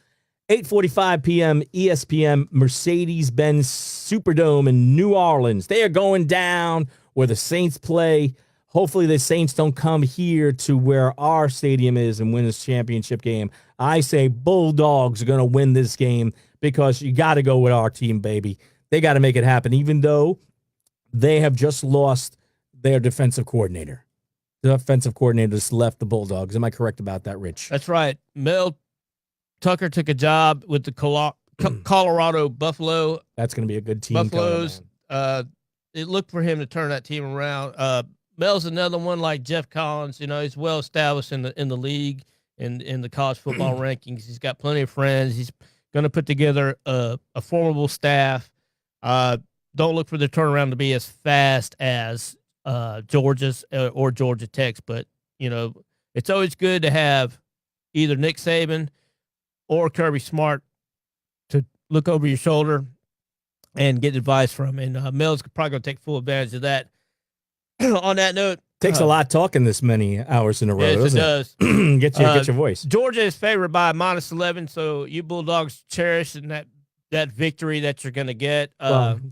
8:45 p.m. ESPN Mercedes-Benz Superdome in New Orleans. They are going down where the Saints play. Hopefully the Saints don't come here to where our stadium is and win this championship game. I say Bulldogs are going to win this game because you got to go with our team, baby. They got to make it happen, even though they have just lost their defensive coordinator. The offensive coordinator just left the Bulldogs. Am I correct about that, Rich? That's right. Mel Tucker took a job with the Colorado Buffalo. That's going to be a good team. Buffaloes. It looked for him to turn that team around. Mel's another one like Jeff Collins. You know, he's well established in the league and in the college football rankings. He's got plenty of friends. He's going to put together a formidable staff. Don't look for the turnaround to be as fast as Georgia's or Georgia Tech's, but you know, it's always good to have either Nick Saban or Kirby Smart to look over your shoulder and get advice from. And Mel's probably going to take full advantage of that. On that note, takes a lot talking this many hours in a row. Yes, it does. Get your voice. Georgia is favored by -11, so you Bulldogs cherish that victory that you're going to get.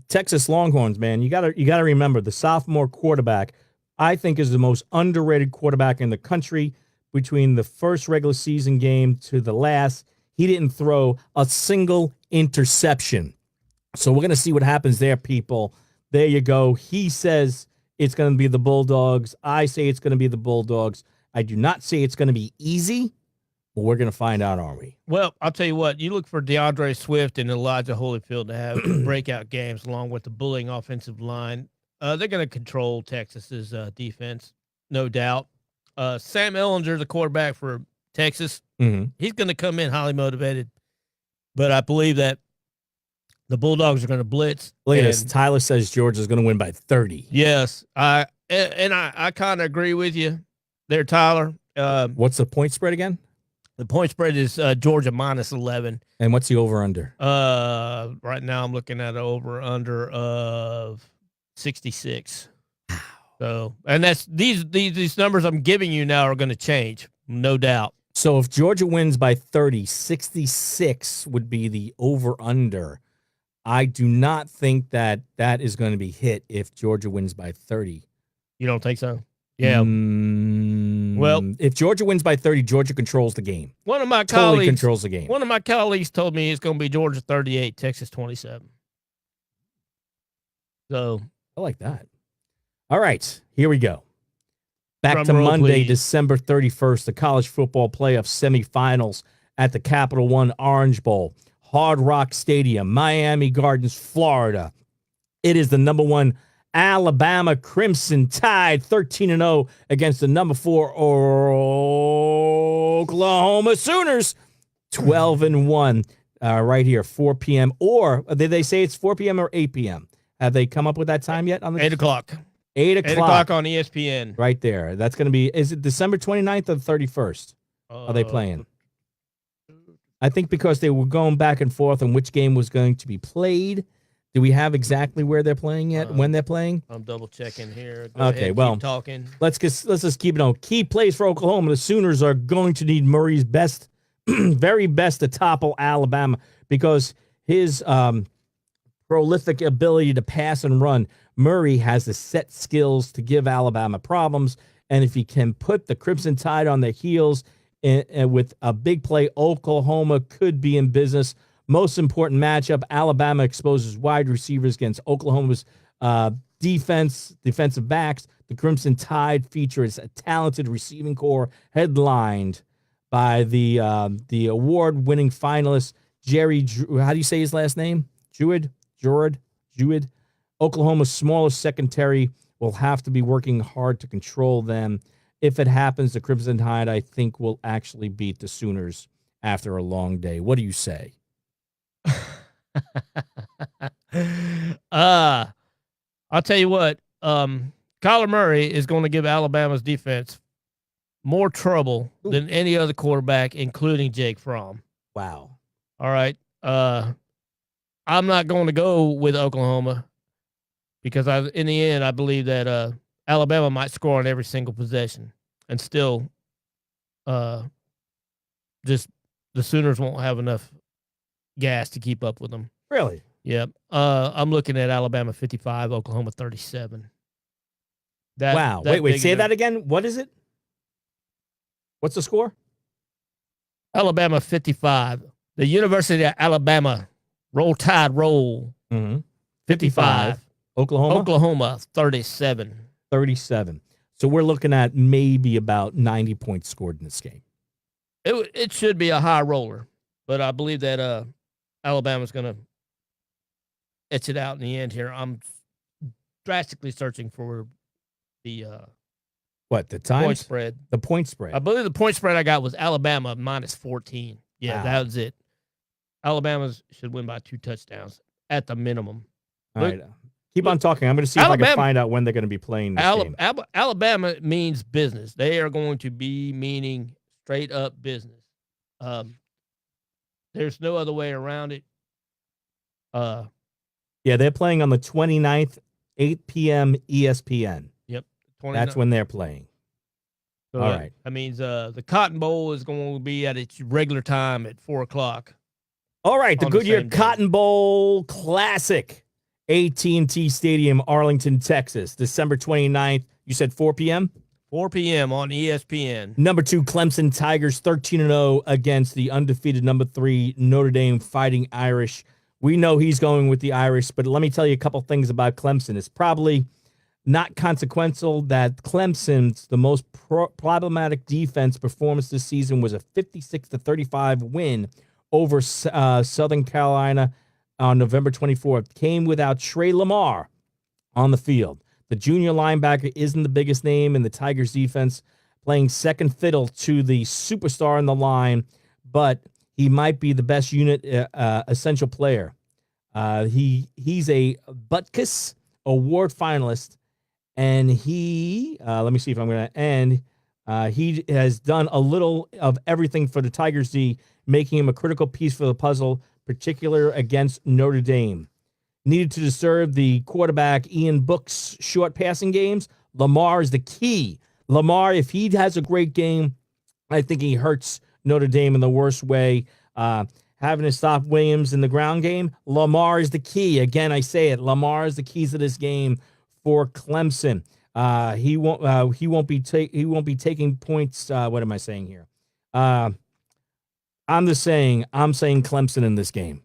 Texas Longhorns, man, you gotta remember the sophomore quarterback. I think is the most underrated quarterback in the country. Between the first regular season game to the last, he didn't throw a single interception. So we're gonna see what happens there, people. There you go. He says it's going to be the Bulldogs. I say it's going to be the Bulldogs. I do not say it's going to be easy, but we're going to find out, aren't we? Well, I'll tell you what. You look for DeAndre Swift and Elijah Holyfield to have breakout games along with the bullying offensive line. They're going to control Texas's defense, no doubt. Sam Ehlinger, the quarterback for Texas, he's going to come in highly motivated, but I believe that the Bulldogs are going to blitz. Look at this. Tyler says Georgia's going to win by 30. Yes. I kind of agree with you there, Tyler. What's the point spread again? The point spread is Georgia -11. And what's the over-under? Right now I'm looking at an over-under of 66. So, and that's these numbers I'm giving you now are going to change, no doubt. So if Georgia wins by 30, 66 would be the over-under. I do not think that is going to be hit if Georgia wins by 30. You don't think so? Yeah. Well, if Georgia wins by 30, Georgia controls the game. One of my totally colleagues controls the game. One of my colleagues told me it's going to be Georgia 38, Texas 27. So I like that. All right, here we go. Back to roll, Monday, please. December 31st, the college football playoff semifinals at the Capital One Orange Bowl. Hard Rock Stadium, Miami Gardens, Florida. It is the number 1 Alabama Crimson Tide, 13-0 against the number 4 Oklahoma Sooners, 12-1. Right here, 4 p.m. Or did they say it's 4 p.m. or 8 p.m.? Have they come up with that time yet? On the 8 o'clock. 8 o'clock. 8 o'clock on ESPN. Right there. That's going to be, is it December 29th or 31st? Are they playing? I think because they were going back and forth on which game was going to be played. Do we have exactly where they're playing yet? When they're playing? I'm double checking here. Go ahead, well, keep talking. Let's just keep it on. Key plays for Oklahoma. The Sooners are going to need Murray's best, very best to topple Alabama because his prolific ability to pass and run. Murray has the set skills to give Alabama problems, and if he can put the Crimson Tide on their heels with a big play, Oklahoma could be in business. Most important matchup, Alabama exposes wide receivers against Oklahoma's defensive backs. The Crimson Tide features a talented receiving core headlined by the award-winning finalist, Jerry, how do you say his last name? Jewett. Oklahoma's smallest secondary will have to be working hard to control them. if it happens, the Crimson Tide, I think, will actually beat the Sooners after a long day. What do you say? I'll tell you what. Kyler Murray is going to give Alabama's defense more trouble than any other quarterback, including Jake Fromm. Wow. All right. I'm not going to go with Oklahoma because in the end, I believe that Alabama might score on every single possession and still just the Sooners won't have enough gas to keep up with them. Really? Yep. I'm looking at Alabama 55, Oklahoma 37. Wow. Wait. Say that again. What is it? What's the score? Alabama 55. The University of Alabama. Roll Tide, roll. 55. Oklahoma 37. 37. So we're looking at maybe about 90 points scored in this game. It should be a high roller, but I believe that Alabama's going to etch it out in the end here. I'm drastically searching for the the time point spread. The point spread. I believe the point spread I got was Alabama minus 14. Yeah, wow. That was it. Alabama should win by 2 touchdowns at the minimum. All right. Keep on talking. I'm going to see if I can find out when they're going to be playing this game. Alabama means business. They are going to be meaning straight up business. There's no other way around it. Yeah, they're playing on the 29th, 8 p.m. ESPN. Yep. That's when they're playing. So all right. That means the Cotton Bowl is going to be at its regular time at 4 o'clock. All right, the Goodyear Cotton Bowl Classic, AT&T Stadium, Arlington, Texas, December 29th. You said 4 p.m.? 4 p.m. on ESPN. Number 2, Clemson Tigers, 13-0 against the undefeated number 3, Notre Dame Fighting Irish. We know he's going with the Irish, but let me tell you a couple things about Clemson. It's probably not consequential that Clemson's the most problematic defense performance this season was a 56-35 win over Southern Carolina on November 24th. Came without Trey Lamar on the field. The junior linebacker isn't the biggest name in the Tigers defense, playing second fiddle to the superstar in the line, but he might be the best unit essential player. He's a Butkus Award finalist, and let me see if I'm going to end. He has done a little of everything for the Tigers D, making him a critical piece for the puzzle, particularly against Notre Dame. Needed to disturb the quarterback Ian Book's short passing games. Lamar is the key. Lamar, if he has a great game, I think he hurts Notre Dame in the worst way. Having to stop Williams in the ground game, Lamar is the key. Again, I say it. Lamar is the keys to this game for Clemson. He won't be taking points. What am I saying here? I'm saying Clemson in this game.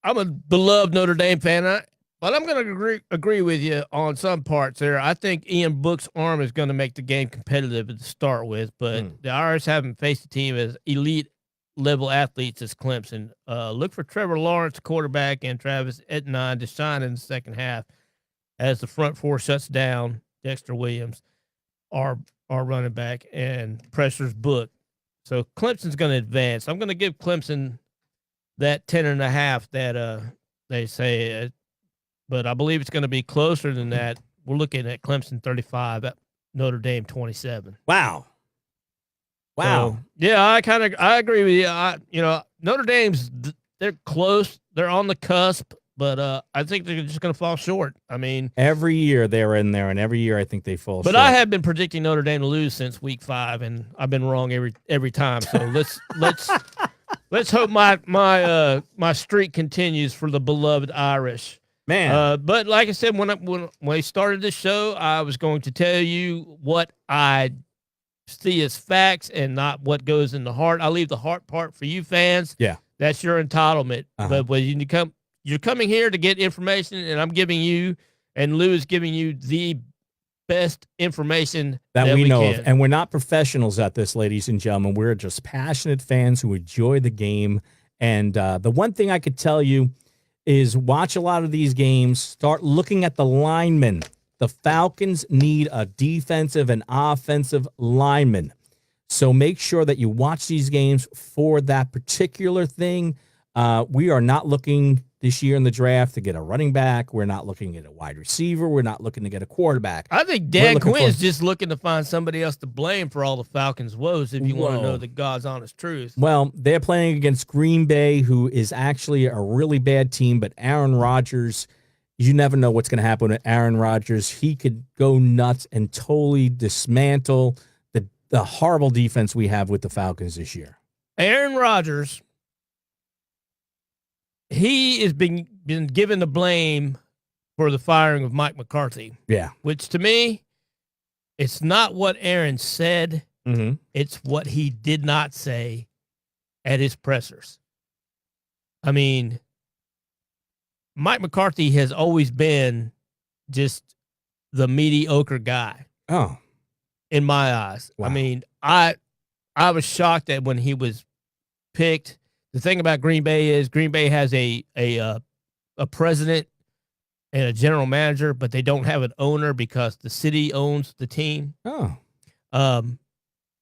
I'm a beloved Notre Dame fan, but I'm going to agree with you on some parts there. I think Ian Book's arm is going to make the game competitive to start with, but the Irish haven't faced a team as elite level athletes as Clemson. Look for Trevor Lawrence, quarterback, and Travis Etienne to shine in the second half as the front four shuts down Dexter Williams, our running back, and pressures Book. So Clemson's going to advance. I'm going to give Clemson that 10.5 that they say, but I believe it's going to be closer than that. We're looking at Clemson 35, at Notre Dame 27. Wow. So, yeah, I agree with you. Notre Dame's they're close, they're on the cusp, but I think they're just going to fall short. I mean, every year they're in there, and every year I think they fall short. But I have been predicting Notre Dame to lose since week 5, and I've been wrong every time. So let's hope my streak continues for the beloved Irish. Man. But like I said, when we started this show, I was going to tell you what I see as facts and not what goes in the heart. I leave the heart part for you fans. Yeah. That's your entitlement. But when you're coming here to get information, and I'm giving you, and Lou is giving you the best information that we know of. And we're not professionals at this, ladies and gentlemen. We're just passionate fans who enjoy the game. And the one thing I could tell you is watch a lot of these games, start looking at the linemen The Falcons need a defensive and offensive lineman. So make sure that you watch these games for that particular thing. We are not looking this year in the draft to get a running back. We're not looking at a wide receiver. We're not looking to get a quarterback. I think Dan Quinn's just looking to find somebody else to blame for all the Falcons' woes, if you want to know the God's honest truth. Well, they're playing against Green Bay, who is actually a really bad team, but Aaron Rodgers, you never know what's going to happen with Aaron Rodgers. He could go nuts and totally dismantle the horrible defense we have with the Falcons this year. Aaron Rodgers, he has been given the blame for the firing of Mike McCarthy. Yeah. Which to me, it's not what Aaron said. Mm-hmm. It's what he did not say at his pressers. I mean, Mike McCarthy has always been just the mediocre guy. Oh. In my eyes. Wow. I mean, I was shocked that when he was picked. The thing about Green Bay is Green Bay has a president and a general manager, but they don't have an owner because the city owns the team. Oh.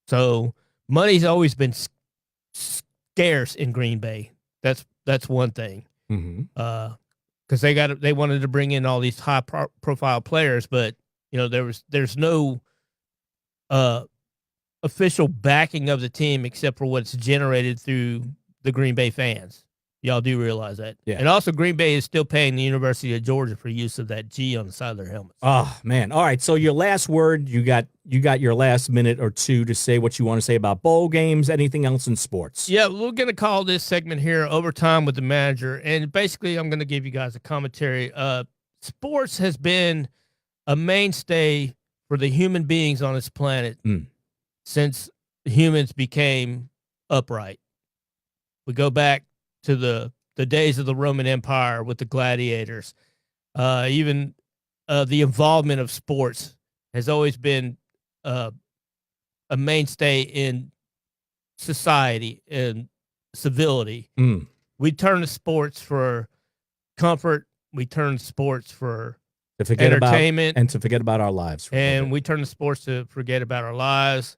So money's always been scarce in Green Bay. That's one thing. Mm-hmm. Because they wanted to bring in all these high profile players, but there's no official backing of the team except for what's generated through the Green Bay fans. Y'all do realize that. Yeah. And also Green Bay is still paying the University of Georgia for use of that G on the side of their helmets. Oh, man. All right. So your last word, you got your last minute or two to say what you want to say about bowl games, anything else in sports. Yeah, we're going to call this segment here Overtime with the Manager. And basically I'm going to give you guys a commentary. Sports has been a mainstay for the human beings on this planet since humans became upright. We go back to the days of the Roman Empire with the gladiators. Even the involvement of sports has always been a mainstay in society and civility. We turn to sports for comfort. We turn to sports for entertainment and to forget about our lives. And we turn to sports to forget about our lives.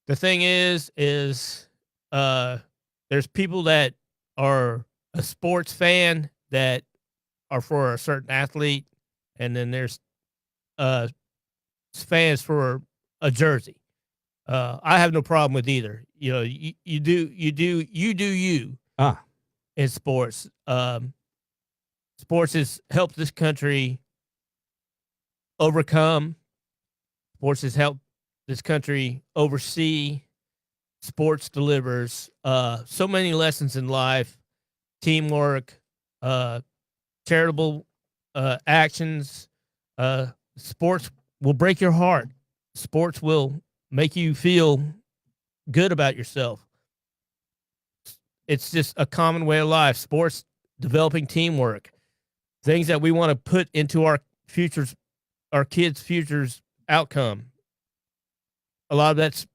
The thing is there's people that are a sports fan that are for a certain athlete, and then there's fans for a jersey. I have no problem with either. You do you in sports. Sports has helped this country overcome. Sports has helped this country oversee. Sports delivers so many lessons in life, teamwork, charitable actions. Sports will break your heart. Sports will make you feel good about yourself. It's just a common way of life. Sports, developing teamwork, things that we want to put into our futures, our kids' futures outcome. A lot of that's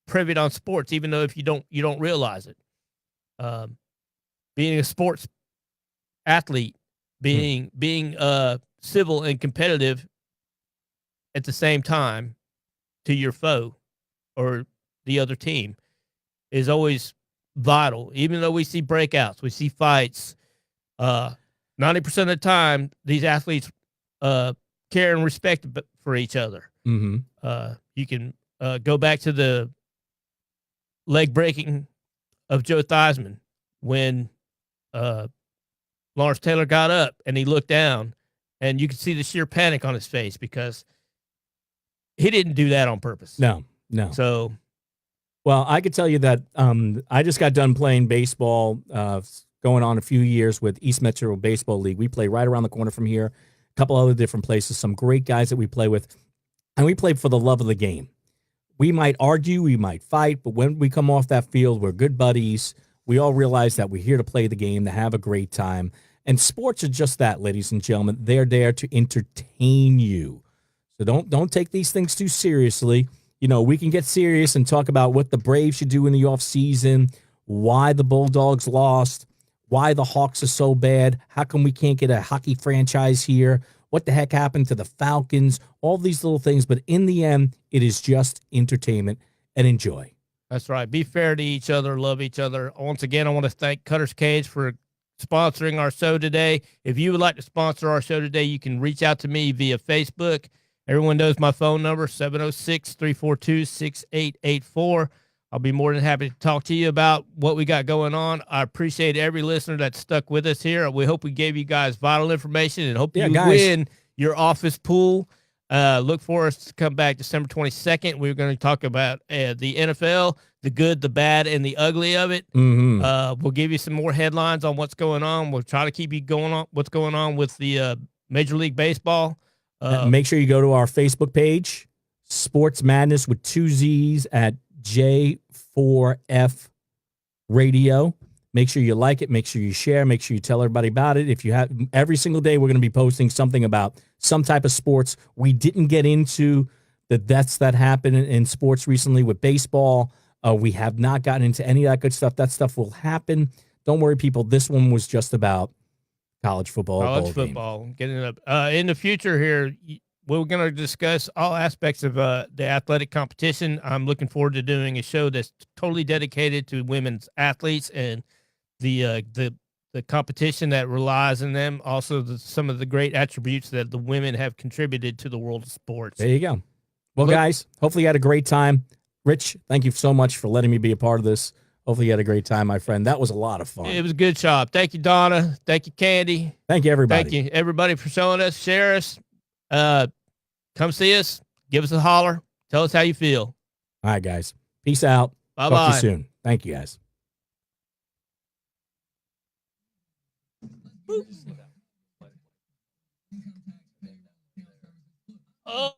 privy on sports, even though if you don't realize it. Being a sports athlete, being civil and competitive at the same time to your foe or the other team is always vital. Even though we see breakouts, we see fights, 90% of the time these athletes care and respect for each other. Mm-hmm. You can go back to the leg breaking of Joe Theismann when Lawrence Taylor got up and he looked down, and you could see the sheer panic on his face because he didn't do that on purpose. No. So, well, I could tell you that I just got done playing baseball, going on a few years with East Metro Baseball League. We play right around the corner from here, a couple other different places, some great guys that we play with, and we play for the love of the game. We might argue, we might fight, but when we come off that field, we're good buddies. We all realize that we're here to play the game, to have a great time. And sports are just that, ladies and gentlemen. They're there to entertain you. So don't take these things too seriously. We can get serious and talk about what the Braves should do in the offseason, why the Bulldogs lost, why the Hawks are so bad, how come we can't get a hockey franchise here, what the heck happened to the Falcons, all these little things. But in the end, it is just entertainment and enjoy. That's right. Be fair to each other. Love each other. Once again, I want to thank Cutter's Cage for sponsoring our show today. If you would like to sponsor our show today, you can reach out to me via Facebook. Everyone knows my phone number, 706-342-6884. I'll be more than happy to talk to you about what we got going on. I appreciate every listener that stuck with us here. We hope we gave you guys vital information and hope you win your office pool. Look for us to come back December 22nd. We're going to talk about the NFL, the good, the bad, and the ugly of it. We'll give you some more headlines on what's going on. We'll try to keep you going on what's going on with the Major League Baseball. Make sure you go to our Facebook page, Sports Madness with 2 Z's at J4F Radio. Make sure you like it. Make sure you share. Make sure you tell everybody about it. If you have every single day, we're going to be posting something about some type of sports. We didn't get into the deaths that happened in sports recently with baseball. We have not gotten into any of that good stuff. That stuff will happen. Don't worry, people. This one was just about college football. College football. Getting up in the future here. We're going to discuss all aspects of the athletic competition. I'm looking forward to doing a show that's totally dedicated to women's athletes and the competition that relies on them. Also, some of the great attributes that the women have contributed to the world of sports. There you go. Well, guys, hopefully you had a great time. Rich, thank you so much for letting me be a part of this. Hopefully you had a great time, my friend. That was a lot of fun. It was a good job. Thank you, Donna. Thank you, Candy. Thank you, everybody. Thank you, everybody, for showing us. Share us. Come see us. Give us a holler. Tell us how you feel. All right, guys. Peace out. Bye-bye. Talk to you soon. Thank you, guys. Oh.